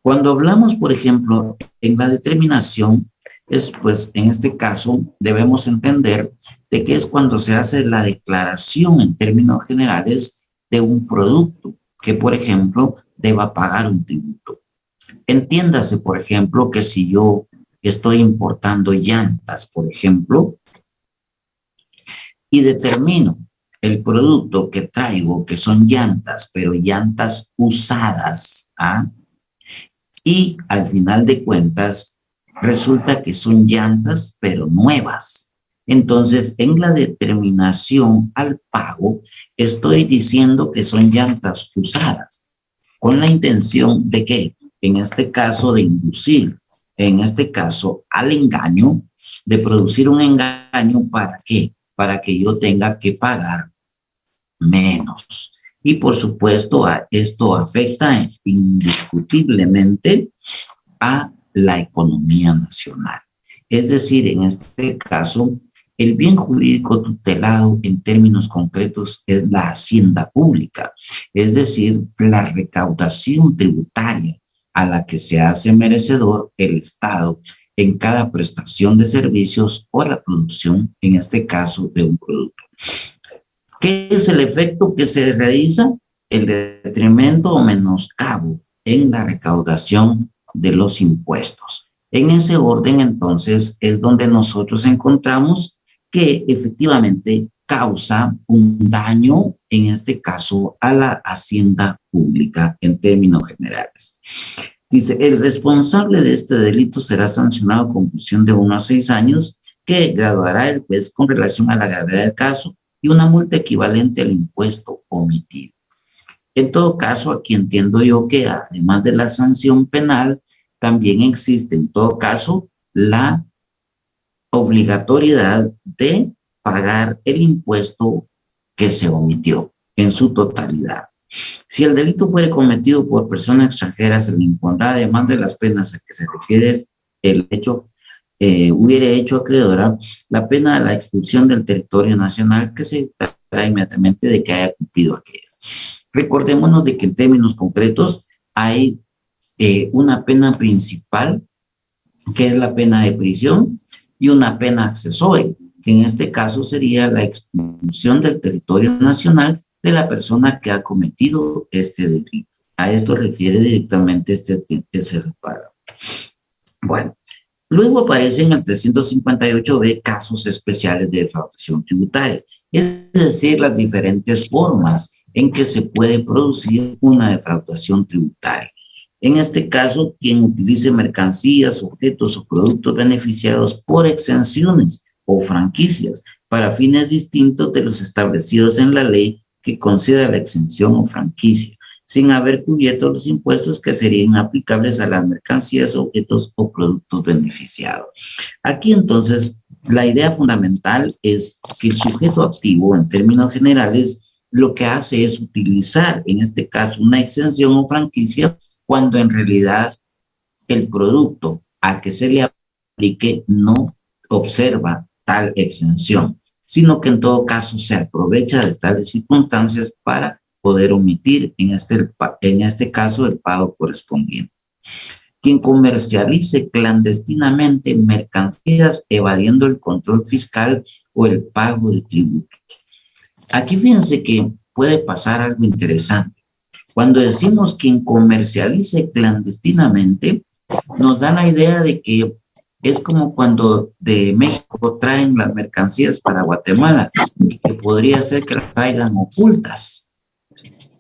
Cuando hablamos, por ejemplo, en la determinación, pues en este caso debemos entender de que es cuando se hace la declaración en términos generales de un producto que, por ejemplo, deba pagar un tributo. Entiéndase, por ejemplo, que si yo estoy importando llantas, por ejemplo, y determino el producto que traigo, que son llantas, pero llantas usadas, y al final de cuentas resulta que son llantas, pero nuevas. Entonces, en la determinación al pago, estoy diciendo que son llantas usadas, con la intención de que, en este caso, de inducir, en este caso, al engaño, de producir un engaño, ¿para qué? Para que yo tenga que pagar menos. Y por supuesto, esto afecta indiscutiblemente a la economía nacional. Es decir, en este caso, el bien jurídico tutelado en términos concretos es la hacienda pública, es decir, la recaudación tributaria a la que se hace merecedor el Estado en cada prestación de servicios o la producción, en este caso, de un producto. ¿Qué es el efecto que se realiza? El detrimento o menoscabo en la recaudación de los impuestos. En ese orden, entonces, es donde nosotros encontramos que efectivamente causa un daño, en este caso, a la hacienda pública en términos generales. Dice, el responsable de este delito será sancionado con prisión de 1 a 6 años, que graduará el juez con relación a la gravedad del caso, y una multa equivalente al impuesto omitido. En todo caso, aquí entiendo yo que además de la sanción penal, también existe en todo caso la obligatoriedad de pagar el impuesto que se omitió en su totalidad. Si el delito fuere cometido por persona extranjera, se le impondrá, además de las penas a que se refiere el hecho, hubiere hecho acreedora, la pena de la expulsión del territorio nacional, que se dará inmediatamente de que haya cumplido aquellas. Recordémonos de que en términos concretos hay una pena principal, que es la pena de prisión, y una pena accesoria, que en este caso sería la expulsión del territorio nacional de la persona que ha cometido este delito. A esto refiere directamente ese reparo. Bueno, luego aparece en el 358b casos especiales de defraudación tributaria, es decir, las diferentes formas en que se puede producir una defraudación tributaria. En este caso, quien utilice mercancías, objetos o productos beneficiados por exenciones o franquicias para fines distintos de los establecidos en la ley que conceda la exención o franquicia, sin haber cubierto los impuestos que serían aplicables a las mercancías, objetos o productos beneficiados. Aquí entonces, la idea fundamental es que el sujeto activo, en términos generales, lo que hace es utilizar, en este caso, una exención o franquicia, cuando en realidad el producto a que se le aplique no observa tal exención, sino que en todo caso se aprovecha de tales circunstancias para poder omitir, en este caso, el pago correspondiente. Quien comercialice clandestinamente mercancías evadiendo el control fiscal o el pago de tributos. Aquí fíjense que puede pasar algo interesante. Cuando decimos quien comercialice clandestinamente, nos da la idea de que es como cuando de México traen las mercancías para Guatemala, que podría ser que las traigan ocultas.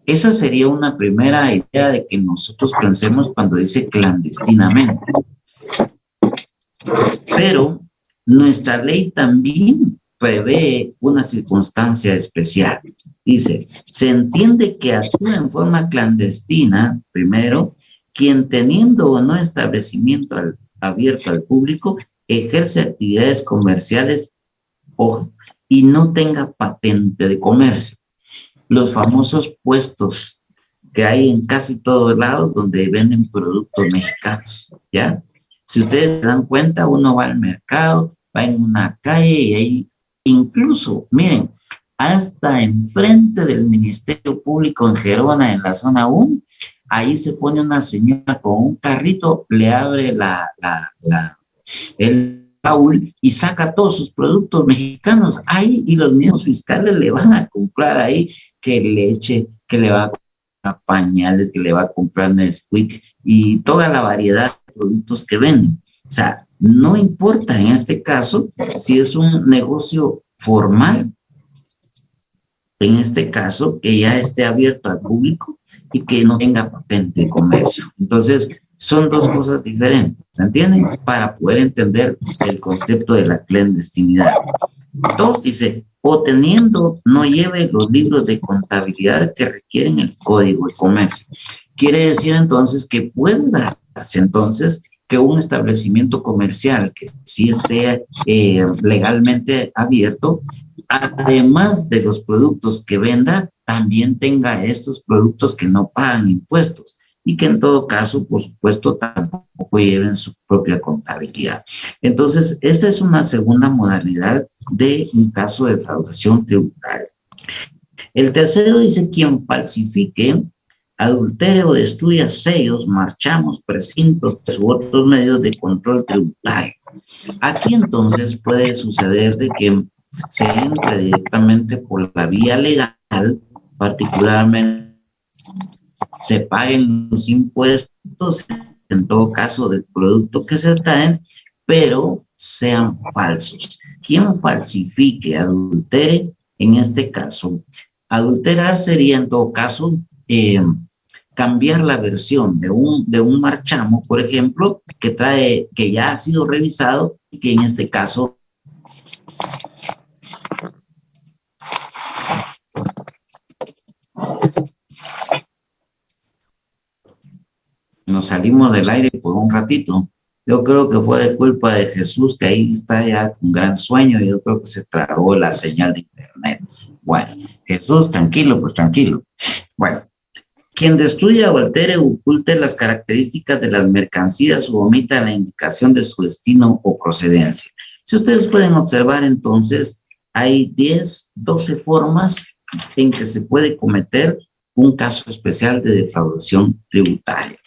Esa sería una primera idea de que nosotros pensemos cuando dice clandestinamente. Pero nuestra ley también prevé una circunstancia especial. Dice, se entiende que actúa en forma clandestina, primero, quien teniendo o no establecimiento abierto al público, ejerce actividades comerciales y no tenga patente de comercio. Los famosos puestos que hay en casi todos lados donde venden productos mexicanos, ¿ya? Si ustedes se dan cuenta, uno va al mercado, va en una calle y ahí incluso, miren, hasta enfrente del Ministerio Público en Gerona, en la zona 1, ahí se pone una señora con un carrito, le abre el baúl y saca todos sus productos mexicanos ahí, y los mismos fiscales le van a comprar ahí que leche, que le va a comprar pañales, que le va a comprar Nesquik y toda la variedad de productos que venden. O sea, no importa en este caso si es un negocio formal, en este caso que ya esté abierto al público y que no tenga patente de comercio. Entonces, son dos cosas diferentes, ¿me entienden? Para poder entender el concepto de la clandestinidad. Dos, dice, o teniendo no lleve los libros de contabilidad que requieren el Código de Comercio. Quiere decir entonces que puede darse entonces que un establecimiento comercial que sí esté legalmente abierto, además de los productos que venda, también tenga estos productos que no pagan impuestos y que en todo caso, por supuesto, tampoco lleven su propia contabilidad. Entonces, esta es una segunda modalidad de un caso de defraudación tributaria. El tercero dice, quien falsifique, adultere o destruya sellos, marchamos, precintos u otros medios de control tributario. Aquí entonces puede suceder de que se entre directamente por la vía legal, particularmente se paguen los impuestos, en todo caso del producto que se traen, pero sean falsos. Quien falsifique, adultere, en este caso, adulterar sería en todo caso cambiar la versión de un marchamo, por ejemplo, que ya ha sido revisado y que en este caso nos salimos del aire por un ratito. Yo creo que fue de culpa de Jesús, que ahí está ya con gran sueño, y yo creo que se tragó la señal de internet. Bueno, Jesús, tranquilo, pues tranquilo. Bueno, quien destruya o altere o oculte las características de las mercancías o omita la indicación de su destino o procedencia. Si ustedes pueden observar, entonces, hay 12 formas en que se puede cometer un caso especial de defraudación tributaria.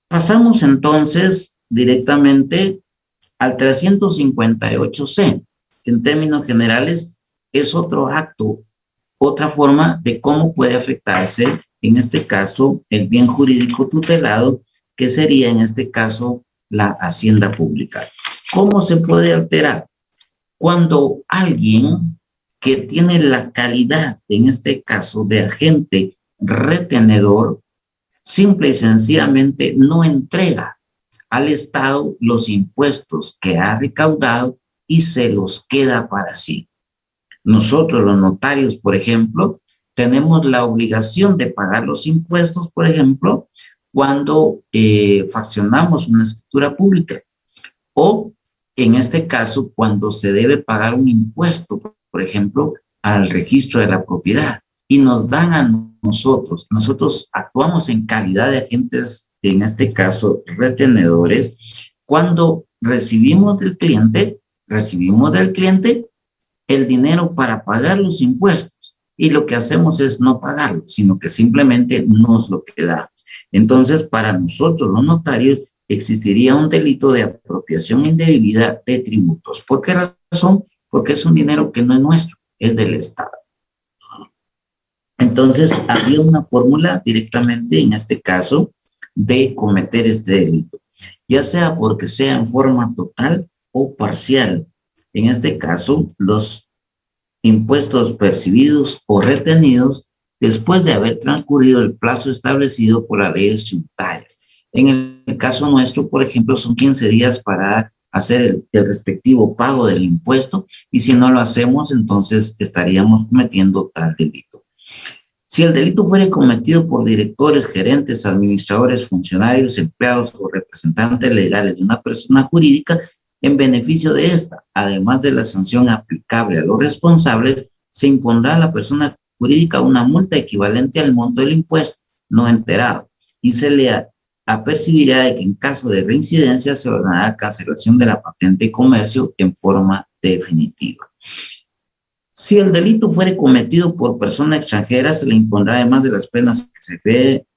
Pasamos entonces directamente al 358C, que en términos generales es otro acto, otra forma de cómo puede afectarse, en este caso, el bien jurídico tutelado, que sería en este caso la hacienda pública. ¿Cómo se puede alterar? Cuando alguien que tiene la calidad, en este caso, de agente retenedor, simple y sencillamente no entrega al Estado los impuestos que ha recaudado y se los queda para sí. Nosotros, los notarios, por ejemplo, tenemos la obligación de pagar los impuestos, por ejemplo, cuando fraccionamos una escritura pública o, en este caso, cuando se debe pagar un impuesto, por ejemplo, al registro de la propiedad y nos dan a nosotros actuamos en calidad de agentes, en este caso, retenedores, cuando recibimos del cliente el dinero para pagar los impuestos y lo que hacemos es no pagarlo, sino que simplemente nos lo quedamos. Entonces, para nosotros los notarios existiría un delito de apropiación indebida de tributos. ¿Por qué razón? Porque es un dinero que no es nuestro, es del Estado. Entonces, había una fórmula directamente, en este caso, de cometer este delito, ya sea porque sea en forma total o parcial. En este caso, los impuestos percibidos o retenidos después de haber transcurrido el plazo establecido por las leyes tributarias. En el caso nuestro, por ejemplo, son 15 días para hacer el respectivo pago del impuesto y si no lo hacemos, entonces estaríamos cometiendo tal delito. Si el delito fuera cometido por directores, gerentes, administradores, funcionarios, empleados o representantes legales de una persona jurídica, en beneficio de esta, además de la sanción aplicable a los responsables, se impondrá a la persona jurídica una multa equivalente al monto del impuesto no enterado y se le apercibirá de que en caso de reincidencia se ordenará cancelación de la patente de comercio en forma definitiva. Si el delito fuere cometido por persona extranjera, se le impondrá además de las penas que se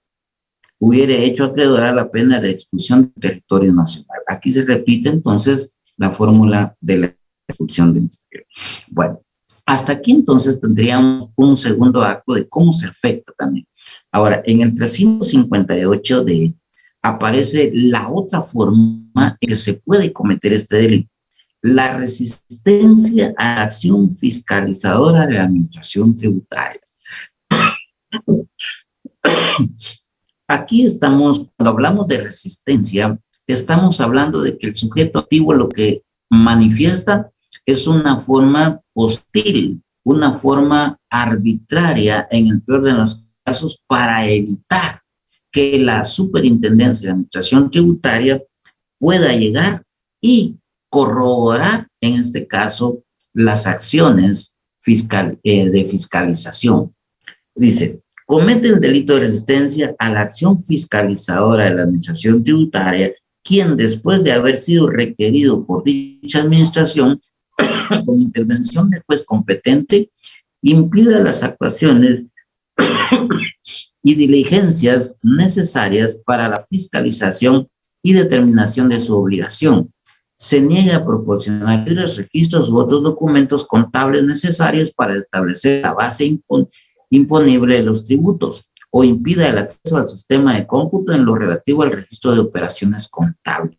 hubiere hecho acreedor a la pena de expulsión del territorio nacional. Aquí se repite entonces la fórmula de la expulsión del exterior. Bueno, hasta aquí entonces tendríamos un segundo acto de cómo se afecta también. Ahora, en el 358D aparece la otra forma en que se puede cometer este delito. La resistencia a la acción fiscalizadora de la administración tributaria. Aquí estamos, cuando hablamos de resistencia, estamos hablando de que el sujeto activo lo que manifiesta es una forma hostil, una forma arbitraria, en el peor de los casos, para evitar que la Superintendencia de Administración Tributaria pueda llegar y corroborar, en este caso, las acciones de fiscalización. Dice, comete el delito de resistencia a la acción fiscalizadora de la administración tributaria, quien después de haber sido requerido por dicha administración, con intervención del juez competente, impida las actuaciones y diligencias necesarias para la fiscalización y determinación de su obligación. Se niega a proporcionar libros, registros u otros documentos contables necesarios para establecer la base imponible de los tributos o impida el acceso al sistema de cómputo en lo relativo al registro de operaciones contables.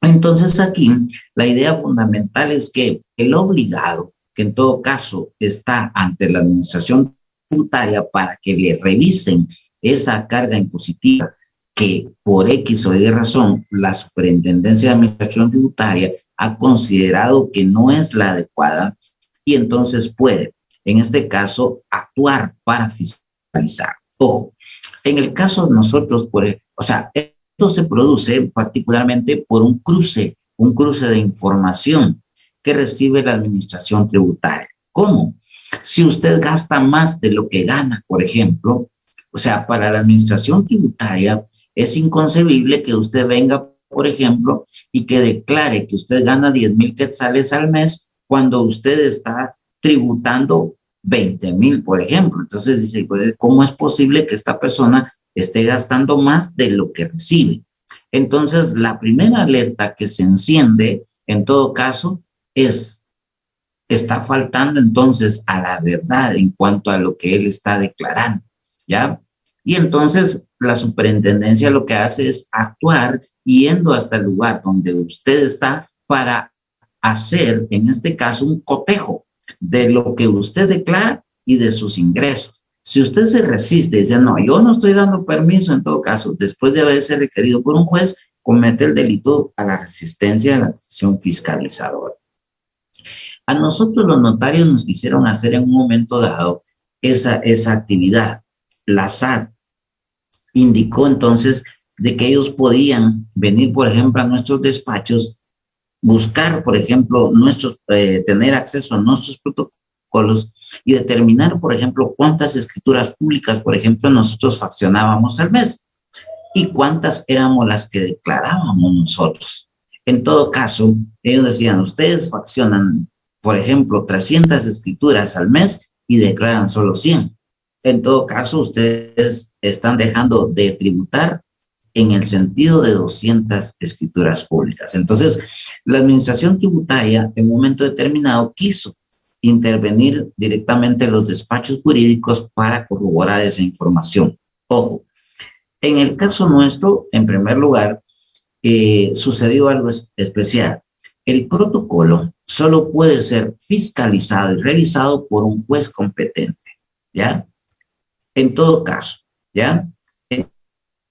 Entonces aquí la idea fundamental es que el obligado, que en todo caso está ante la administración tributaria para que le revisen esa carga impositiva que por X o Y razón la Superintendencia de Administración Tributaria ha considerado que no es la adecuada y entonces puede, en este caso, actuar para fiscalizar. Ojo, en el caso de nosotros, esto se produce particularmente por un cruce de información que recibe la Administración Tributaria. ¿Cómo? Si usted gasta más de lo que gana, por ejemplo, para la Administración Tributaria es inconcebible que usted venga, por ejemplo, y que declare que usted gana 10,000 quetzales al mes cuando usted está tributando 20,000, por ejemplo. Entonces dice, ¿cómo es posible que esta persona esté gastando más de lo que recibe? Entonces, la primera alerta que se enciende, en todo caso, está faltando entonces a la verdad en cuanto a lo que él está declarando, ¿ya? Y entonces la superintendencia lo que hace es actuar yendo hasta el lugar donde usted está para hacer, en este caso, un cotejo de lo que usted declara y de sus ingresos. Si usted se resiste y dice, no, yo no estoy dando permiso, en todo caso, después de haberse requerido por un juez, comete el delito a la resistencia a la acción fiscalizadora. A nosotros los notarios nos quisieron hacer en un momento dado esa actividad. La SAT indicó entonces de que ellos podían venir, por ejemplo, a nuestros despachos, buscar, por ejemplo, tener acceso a nuestros protocolos y determinar, por ejemplo, cuántas escrituras públicas, por ejemplo, nosotros faccionábamos al mes y cuántas éramos las que declarábamos nosotros. En todo caso, ellos decían, ustedes faccionan, por ejemplo, 300 escrituras al mes y declaran solo 100. En todo caso, ustedes están dejando de tributar en el sentido de 200 escrituras públicas. Entonces, la administración tributaria en un momento determinado quiso intervenir directamente en los despachos jurídicos para corroborar esa información. Ojo, en el caso nuestro, en primer lugar, sucedió algo especial. El protocolo solo puede ser fiscalizado y revisado por un juez competente, ¿ya? En todo caso, ¿ya?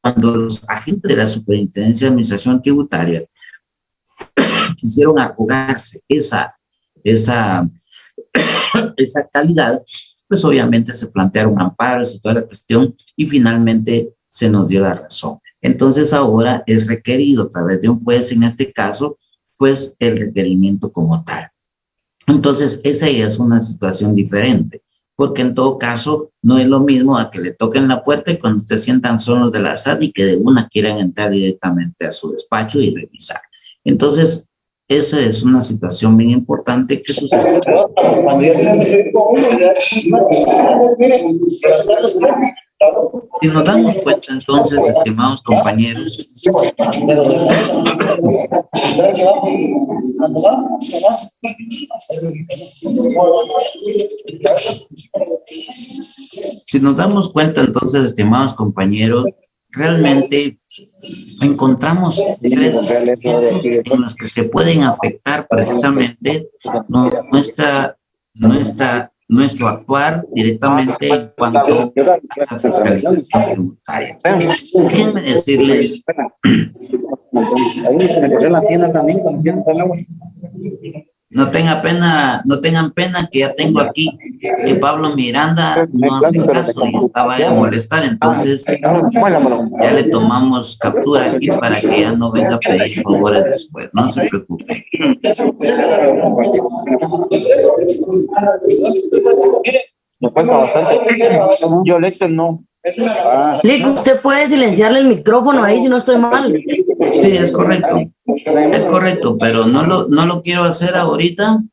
Cuando los agentes de la Superintendencia de Administración Tributaria quisieron arrogarse esa calidad, pues obviamente se plantearon amparos y toda la cuestión y finalmente se nos dio la razón. Entonces ahora es requerido a través de un juez, en este caso, pues el requerimiento como tal. Entonces esa ya es una situación diferente, porque en todo caso no es lo mismo a que le toquen la puerta y cuando se sientan solos de la SAT y que de una quieran entrar directamente a su despacho y revisar. Entonces, esa es una situación bien importante que sucede. Si nos damos cuenta entonces, estimados compañeros, realmente encontramos tres puntos en los que se pueden afectar precisamente nuestro actuar directamente en cuanto a la fiscalización tributaria. Déjenme decirles, no tengan pena que ya tengo aquí que Pablo Miranda no hace caso y estaba a molestar, entonces ya le tomamos captura aquí para que ya no venga a pedir favores después, no se preocupe. Nos pasa bastante. Yo el Excel no. Lick, usted puede silenciarle el micrófono ahí si no estoy mal. Sí, es correcto, pero no lo quiero hacer ahorita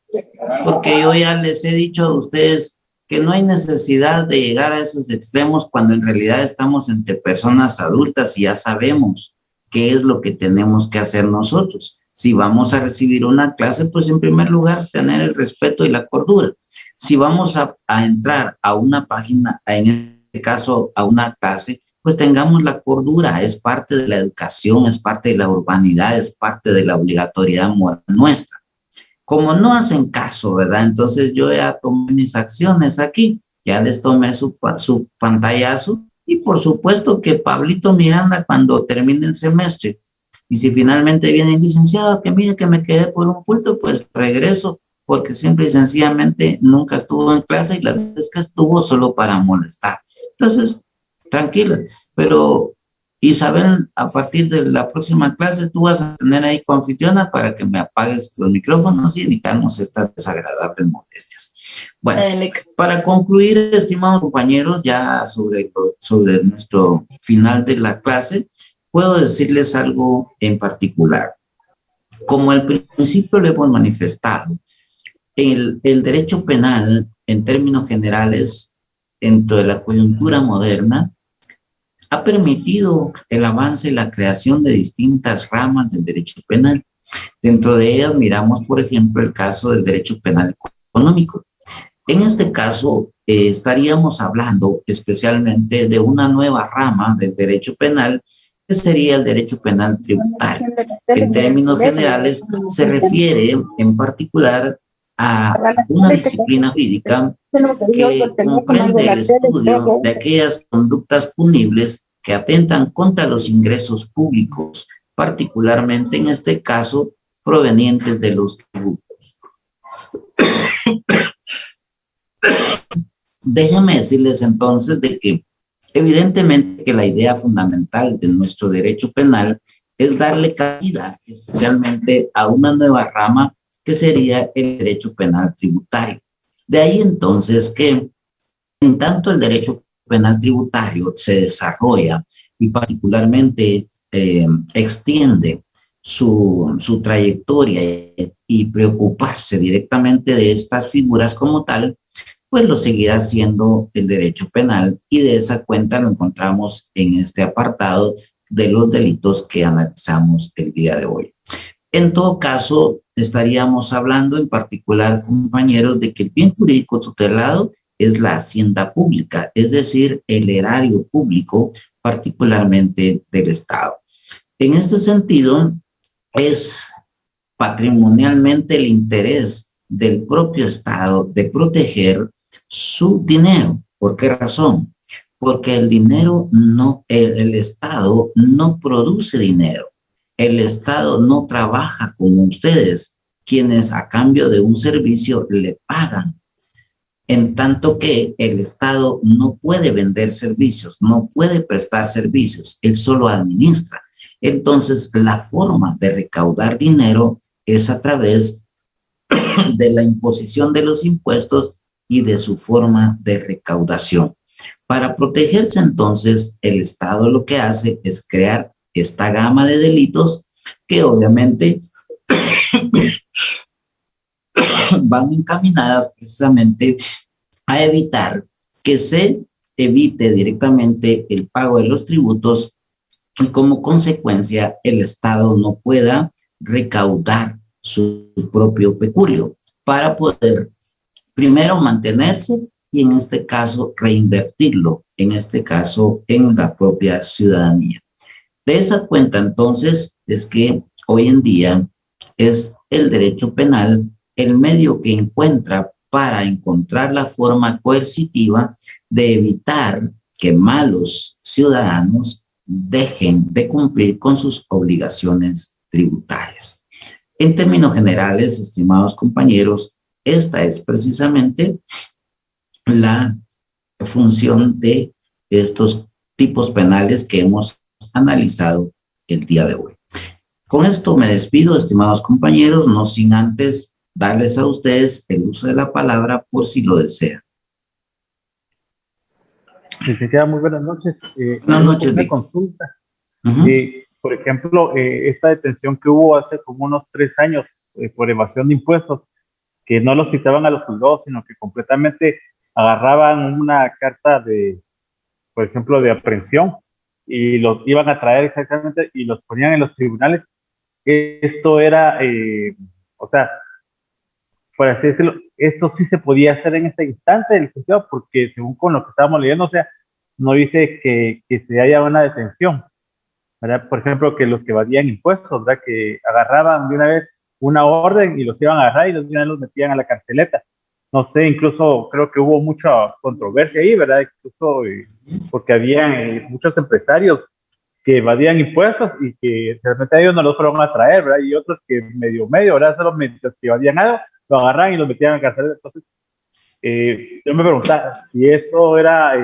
porque yo ya les he dicho a ustedes que no hay necesidad de llegar a esos extremos cuando en realidad estamos entre personas adultas y ya sabemos qué es lo que tenemos que hacer nosotros. Si vamos a recibir una clase, pues en primer lugar tener el respeto y la cordura. Si vamos a entrar a una página, en este caso a una clase, pues tengamos la cordura, es parte de la educación, es parte de la urbanidad, es parte de la obligatoriedad moral nuestra. Como no hacen caso, ¿verdad? Entonces yo ya tomé mis acciones aquí, ya les tomé su pantallazo y por supuesto que Pablito Miranda cuando termine el semestre y si finalmente viene el licenciado que mire que me quedé por un punto, pues regreso porque simple y sencillamente nunca estuvo en clase y la vez que estuvo solo para molestar. Entonces, tranquila, pero Isabel, a partir de la próxima clase tú vas a tener ahí coanfitriona para que me apagues los micrófonos y evitamos estas desagradables molestias. Bueno, para concluir, estimados compañeros, ya sobre nuestro final de la clase, puedo decirles algo en particular. Como al principio lo hemos manifestado, el derecho penal, en términos generales, dentro de la coyuntura moderna, ha permitido el avance y la creación de distintas ramas del derecho penal. Dentro de ellas miramos, por ejemplo, el caso del derecho penal económico. En este caso, estaríamos hablando especialmente de una nueva rama del derecho penal, que sería el derecho penal tributario. En términos generales, se refiere en particular a una disciplina jurídica que comprende el estudio de aquellas conductas punibles que atentan contra los ingresos públicos, particularmente en este caso provenientes de los tributos. Déjenme decirles entonces de que evidentemente que la idea fundamental de nuestro derecho penal es darle cabida especialmente a una nueva rama que sería el derecho penal tributario. De ahí entonces que en tanto el derecho penal tributario se desarrolla y particularmente extiende su trayectoria y preocuparse directamente de estas figuras como tal, pues lo seguirá haciendo el derecho penal, y de esa cuenta lo encontramos en este apartado de los delitos que analizamos el día de hoy. En todo caso, estaríamos hablando en particular, compañeros, de que el bien jurídico tutelado es la hacienda pública, es decir, el erario público, particularmente del Estado. En este sentido, es patrimonialmente el interés del propio Estado de proteger su dinero. ¿Por qué razón? Porque el dinero no, el Estado no produce dinero. El Estado no trabaja como ustedes, quienes a cambio de un servicio le pagan. En tanto que el Estado no puede vender servicios, no puede prestar servicios, él solo administra. Entonces, la forma de recaudar dinero es a través de la imposición de los impuestos y de su forma de recaudación. Para protegerse, entonces, el Estado lo que hace es crear esta gama de delitos que obviamente van encaminadas precisamente a evitar que se evite directamente el pago de los tributos y como consecuencia el Estado no pueda recaudar su propio peculio para poder primero mantenerse y en este caso reinvertirlo, en este caso en la propia ciudadanía. De esa cuenta entonces es que hoy en día es el derecho penal el medio que encuentra para encontrar la forma coercitiva de evitar que malos ciudadanos dejen de cumplir con sus obligaciones tributarias. En términos generales, estimados compañeros, esta es precisamente la función de estos tipos penales que hemos analizado el día de hoy. Con esto me despido, estimados compañeros, no sin antes darles a ustedes el uso de la palabra por si lo desean. Licenciada, muy buenas noches. Buenas noches, una consulta. Uh-huh. Por ejemplo, esta detención que hubo hace como unos 3 años por evasión de impuestos, que no los citaban a los juzgados, sino que completamente agarraban una carta de, por ejemplo, de aprehensión y los iban a traer exactamente y los ponían en los tribunales. Esto era, o sea, por así decirlo, eso sí se podía hacer en este instante, licenciado, porque según con lo que estábamos leyendo, o sea, no dice que se haya una detención, ¿verdad? Por ejemplo, que los que evadían impuestos, ¿verdad? Que agarraban de una vez una orden y los iban a agarrar y de una vez los metían a la carceleta. No sé, incluso creo que hubo mucha controversia ahí, ¿verdad? Incluso porque había muchos empresarios que evadían impuestos y que realmente ellos no los fueron a traer, ¿verdad? Y otros que medio, ¿verdad? Solo mientras que evadían algo, lo agarran y los metían a la carceleta. Entonces, yo me preguntaba si eso era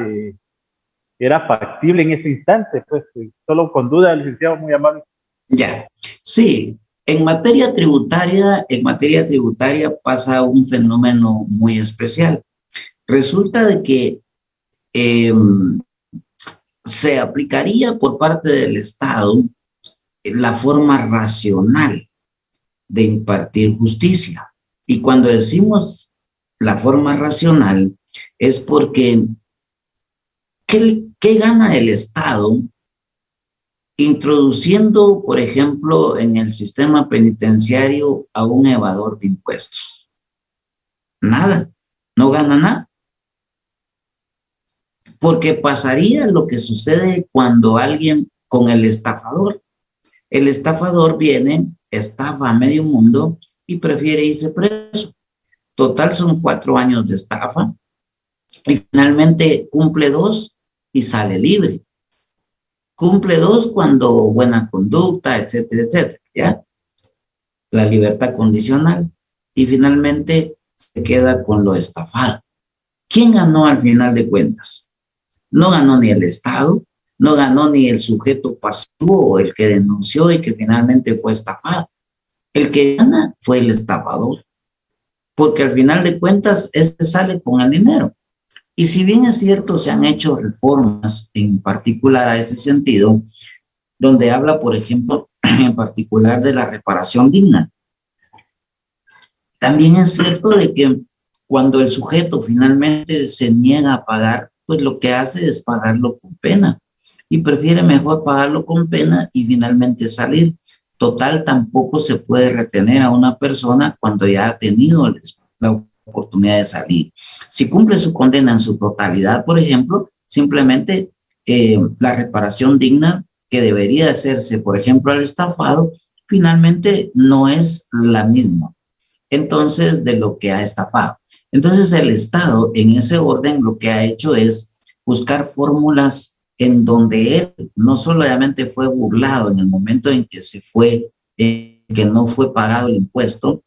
factible en ese instante, pues solo con duda, licenciado, muy amable. Ya, sí. En materia tributaria pasa un fenómeno muy especial. Resulta de que se aplicaría por parte del Estado la forma racional de impartir justicia. Y cuando decimos la forma racional es porque ¿qué gana el Estado introduciendo, por ejemplo, en el sistema penitenciario a un evador de impuestos? Nada, no gana nada. Porque pasaría lo que sucede cuando alguien con el estafador viene, estafa a medio mundo y prefiere irse preso. Total son 4 años de estafa y finalmente cumple 2 y sale libre. Cumple 2 cuando buena conducta, etcétera, etcétera, ¿ya? La libertad condicional y finalmente se queda con lo estafado. ¿Quién ganó al final de cuentas? No ganó ni el Estado, no ganó ni el sujeto pasivo o el que denunció y que finalmente fue estafado. El que gana fue el estafador, porque al final de cuentas este sale con el dinero. Y si bien es cierto, se han hecho reformas en particular a ese sentido, donde habla, por ejemplo, en particular de la reparación digna. También es cierto de que cuando el sujeto finalmente se niega a pagar, pues lo que hace es pagarlo con pena y prefiere mejor pagarlo con pena y finalmente salir. Total, tampoco se puede retener a una persona cuando ya ha tenido la oportunidad de salir. Si cumple su condena en su totalidad, por ejemplo, simplemente la reparación digna que debería hacerse, por ejemplo, al estafado, finalmente no es la misma. Entonces, de lo que ha estafado. Entonces, el Estado, en ese orden, lo que ha hecho es buscar fórmulas en donde él no solamente fue burlado en el momento en que se fue, que no fue pagado el impuesto,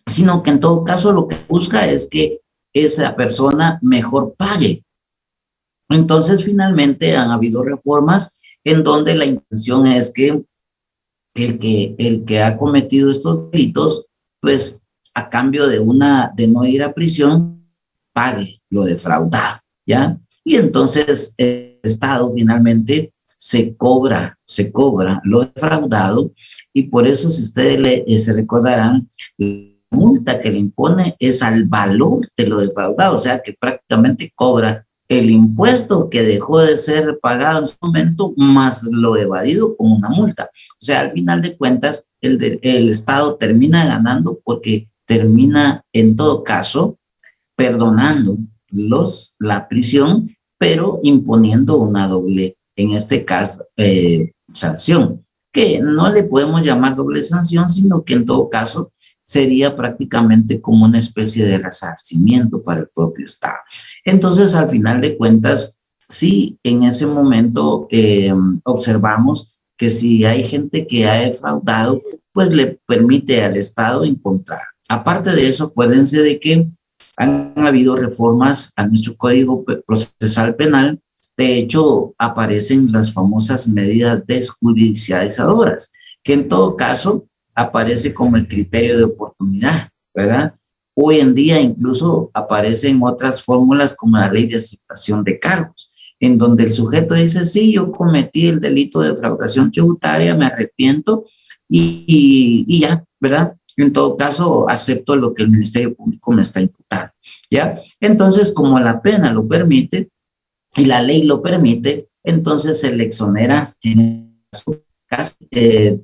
sino que en todo caso lo que busca es que esa persona mejor pague. Entonces, finalmente han habido reformas en donde la intención es que el que ha cometido estos delitos, pues a cambio de no ir a prisión, pague lo defraudado, ¿ya? Y entonces el Estado finalmente se cobra lo defraudado y por eso, si ustedes se recordarán, la multa que le impone es al valor de lo defraudado, o sea que prácticamente cobra el impuesto que dejó de ser pagado en su momento más lo evadido con una multa. O sea, al final de cuentas, el Estado termina ganando porque termina en todo caso perdonando la prisión, pero imponiendo una doble, en este caso, sanción, que no le podemos llamar doble sanción, sino que en todo caso sería prácticamente como una especie de resarcimiento para el propio Estado. Entonces, al final de cuentas, sí, en ese momento observamos que si hay gente que ha defraudado, pues le permite al Estado encontrar. Aparte de eso, acuérdense de que han habido reformas a nuestro Código Procesal Penal. De hecho, aparecen las famosas medidas desjudicializadoras, que en todo caso aparece como el criterio de oportunidad, ¿verdad? Hoy en día incluso aparecen otras fórmulas como la ley de aceptación de cargos, en donde el sujeto dice, sí, yo cometí el delito de defraudación tributaria, me arrepiento y ya, ¿verdad? En todo caso, acepto lo que el Ministerio Público me está imputando, ¿ya? Entonces, como la pena lo permite y la ley lo permite, entonces se le exonera en el caso,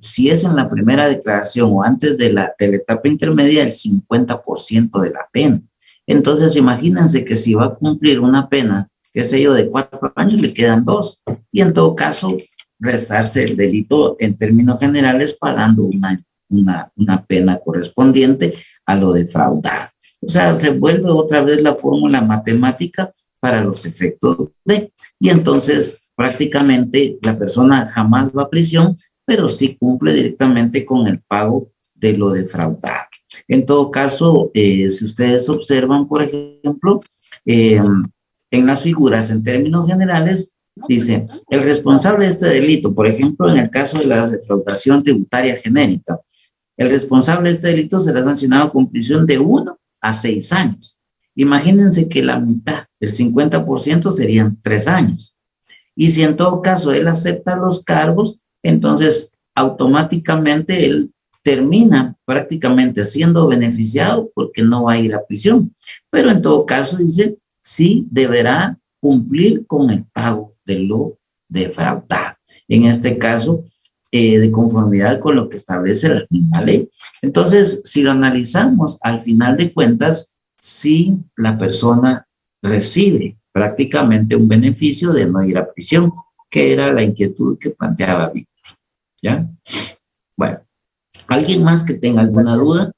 si es en la primera declaración o antes de la etapa intermedia, el 50% de la pena. Entonces, imagínense que si va a cumplir una pena, qué sé yo, de 4 años, le quedan 2. Y en todo caso, resarce el delito en términos generales pagando una pena correspondiente a lo defraudado. O sea, se vuelve otra vez la fórmula matemática para los efectos de, y entonces prácticamente la persona jamás va a prisión, pero sí cumple directamente con el pago de lo defraudado. En todo caso, si ustedes observan, por ejemplo, en las figuras en términos generales, dice, el responsable de este delito, por ejemplo, en el caso de la defraudación tributaria genérica, el responsable de este delito será sancionado con prisión de 1 a 6 años. Imagínense que la mitad, el 50% serían 3 años. Y si en todo caso él acepta los cargos, entonces automáticamente él termina prácticamente siendo beneficiado porque no va a ir a prisión. Pero en todo caso dice, sí deberá cumplir con el pago de lo defraudado. En este caso, de conformidad con lo que establece la misma ley. Entonces, si lo analizamos, al final de cuentas, sí la persona recibe prácticamente un beneficio de no ir a prisión, que era la inquietud que planteaba Víctor. ¿Ya? Bueno, ¿alguien más que tenga alguna duda?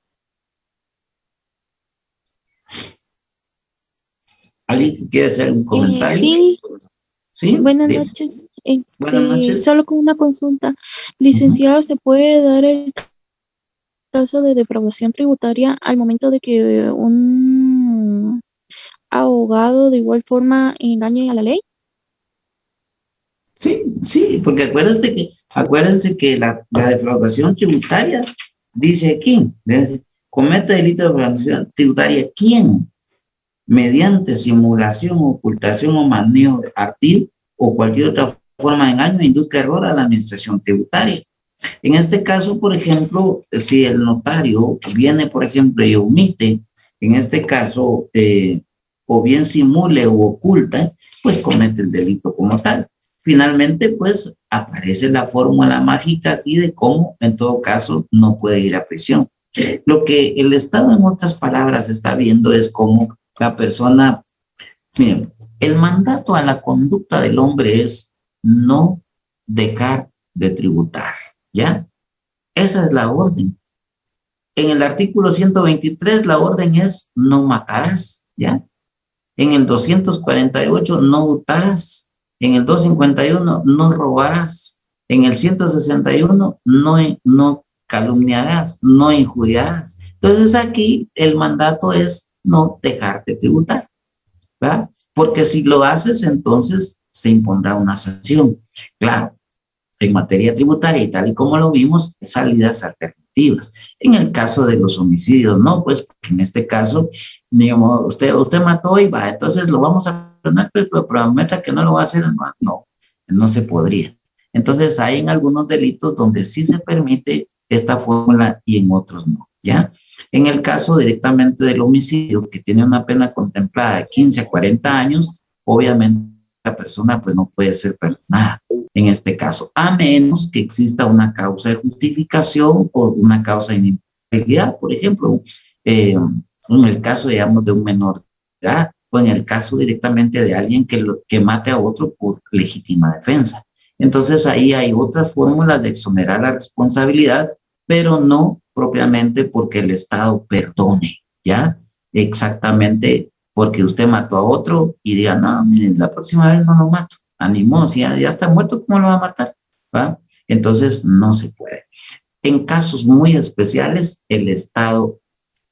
¿Alguien que quiere hacer un comentario? Sí, ¿Sí? buenas Dime. noches. Buenas noches. Solo con una consulta. Licenciado, ¿se puede dar el caso de defraudación tributaria al momento de que un abogado de igual forma engañe a la ley? Sí, sí, porque acuérdense que la defraudación tributaria dice aquí, comete delito de defraudación tributaria, ¿quién? Mediante simulación, ocultación o manejo artil o cualquier otra forma de engaño induzca error a la administración tributaria. En este caso, por ejemplo, si el notario viene, por ejemplo, y omite, en este caso, o bien simule o oculta, pues comete el delito como tal. Finalmente, pues, aparece la fórmula mágica aquí de cómo, en todo caso, no puede ir a prisión. Lo que el Estado, en otras palabras, está viendo es cómo la persona, miren, el mandato a la conducta del hombre es no dejar de tributar, ¿ya? Esa es la orden. En el artículo 123, la orden es no matarás, ¿ya? En el 248, no hurtarás. En el 251, no robarás. En el 161, no calumniarás, no injuriarás. Entonces aquí el mandato es no dejar de tributar, ¿verdad? Porque si lo haces, entonces se impondrá una sanción. Claro, en materia tributaria y tal y como lo vimos, salidas alternativas. En el caso de los homicidios, no, pues porque en este caso, digamos, usted mató y va, entonces lo vamos a perdonar, pero prometa que no lo va a hacer, no se podría. Entonces hay en algunos delitos donde sí se permite esta fórmula y en otros no, ¿ya? En el caso directamente del homicidio, que tiene una pena contemplada de 15 a 40 años, obviamente la persona pues no puede ser perdonada en este caso, a menos que exista una causa de justificación o una causa de inhabilidad, por ejemplo, en el caso, digamos, de un menor de edad, o en el caso directamente de alguien que mate a otro por legítima defensa. Entonces ahí hay otras fórmulas de exonerar la responsabilidad, pero no propiamente porque el Estado perdone, ¿ya? Exactamente porque usted mató a otro y diga, no, miren, la próxima vez no lo mato. Animó, si ya está muerto, ¿cómo lo va a matar? ¿Va? Entonces no se puede. En casos muy especiales, el Estado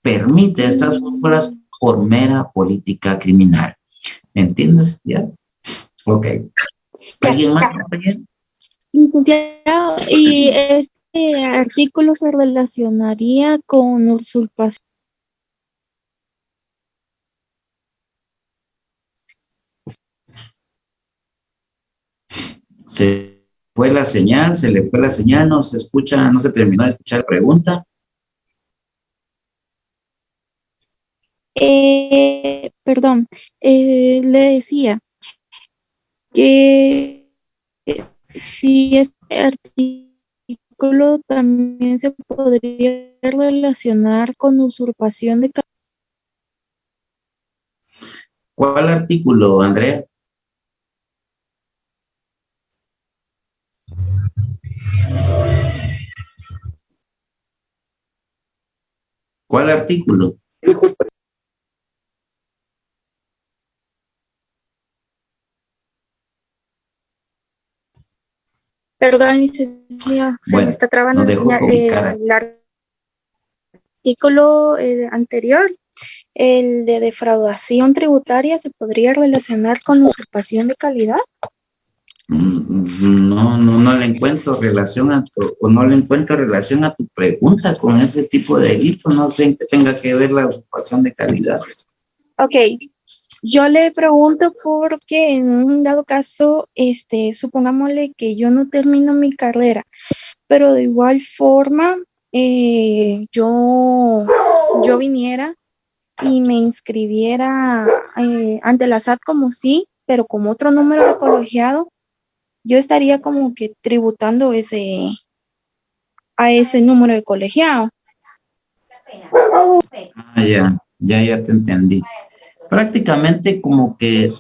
permite estas fórmulas por mera política criminal. ¿Entiendes? ¿Ya? Ok. ¿Alguien más, compañero? Licenciado, ¿y este artículo se relacionaría con usurpación? Se fue la señal, se le fue la señal, no se escucha, no se terminó de escuchar la pregunta. Perdón, le decía que si este artículo también se podría relacionar con usurpación de... ¿Cuál artículo, Andrea? ¿Cuál artículo? Perdón, licenciado, se me está trabando la señal. El artículo anterior, el de defraudación tributaria, ¿se podría relacionar con usurpación de calidad? No le encuentro relación no le encuentro relación a tu pregunta con ese tipo de delito. No sé en qué tenga que ver la usurpación de calidad. Ok, yo le pregunto porque en un dado caso, supongámosle que yo no termino mi carrera, pero de igual forma, yo viniera y me inscribiera ante la SAT como sí, pero como otro número de colegiado, yo estaría como que tributando a ese número de colegiado. Ya te entendí. Prácticamente como que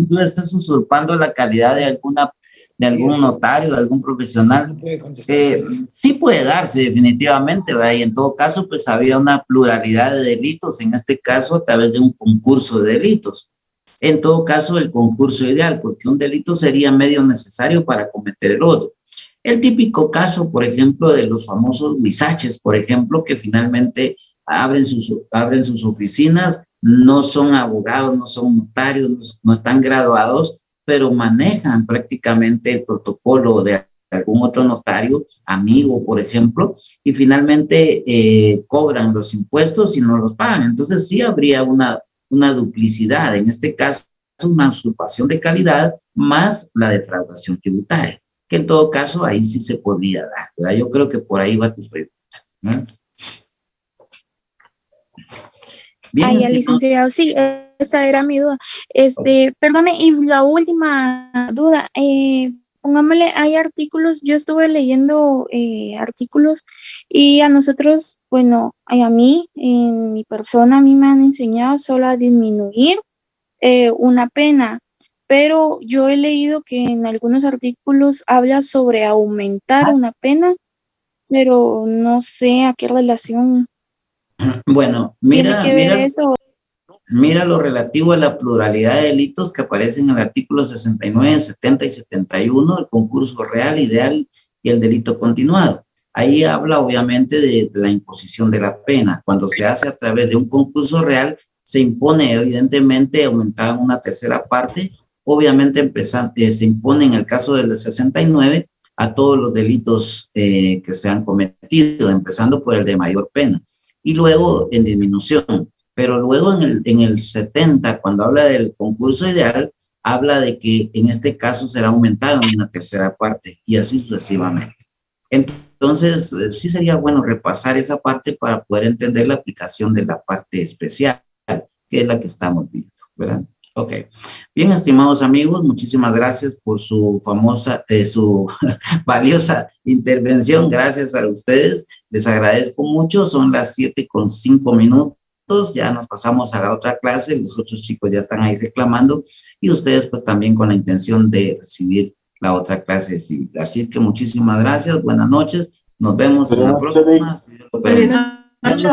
tú estás usurpando la calidad de de algún notario, de algún profesional, sí puede darse definitivamente, ¿verdad? Y en todo caso, pues había una pluralidad de delitos, en este caso a través de un concurso de delitos. En todo caso, el concurso ideal, porque un delito sería medio necesario para cometer el otro. El típico caso, por ejemplo, de los famosos huizaches, por ejemplo, que finalmente abren sus oficinas, no son abogados, no son notarios, no están graduados, pero manejan prácticamente el protocolo de algún otro notario, amigo, por ejemplo, y finalmente cobran los impuestos y no los pagan. Entonces sí habría una duplicidad, en este caso una usurpación de calidad más la defraudación tributaria, que en todo caso ahí sí se podría dar, ¿verdad? Yo creo que por ahí va tu pregunta, ¿no? Bien, licenciado, sí, esa era mi duda. Perdone, y la última duda, pongámosle, hay artículos, yo estuve leyendo artículos y a nosotros, bueno, a mí, en mi persona, a mí me han enseñado solo a disminuir una pena, pero yo he leído que en algunos artículos habla sobre aumentar una pena, pero no sé a qué relación. Bueno, mira lo relativo a la pluralidad de delitos que aparecen en el artículo 69, 70 y 71, el concurso real, ideal y el delito continuado. Ahí habla obviamente de la imposición de la pena. Cuando se hace a través de un concurso real, se impone evidentemente aumentar una tercera parte. Obviamente se impone en el caso del 69 a todos los delitos que se han cometido, empezando por el de mayor pena. Y luego en disminución, pero luego en el 70, cuando habla del concurso ideal, habla de que en este caso será aumentado en una tercera parte y así sucesivamente. Entonces, sí sería bueno repasar esa parte para poder entender la aplicación de la parte especial, que es la que estamos viendo, ¿verdad? Ok. Bien, estimados amigos, muchísimas gracias por su valiosa intervención. Gracias a ustedes. Les agradezco mucho. Son las 7:05. Ya nos pasamos a la otra clase. Los otros chicos ya están ahí reclamando y ustedes pues también con la intención de recibir la otra clase civil. Así es que muchísimas gracias. Buenas noches. Nos vemos en la próxima. Buenas noches.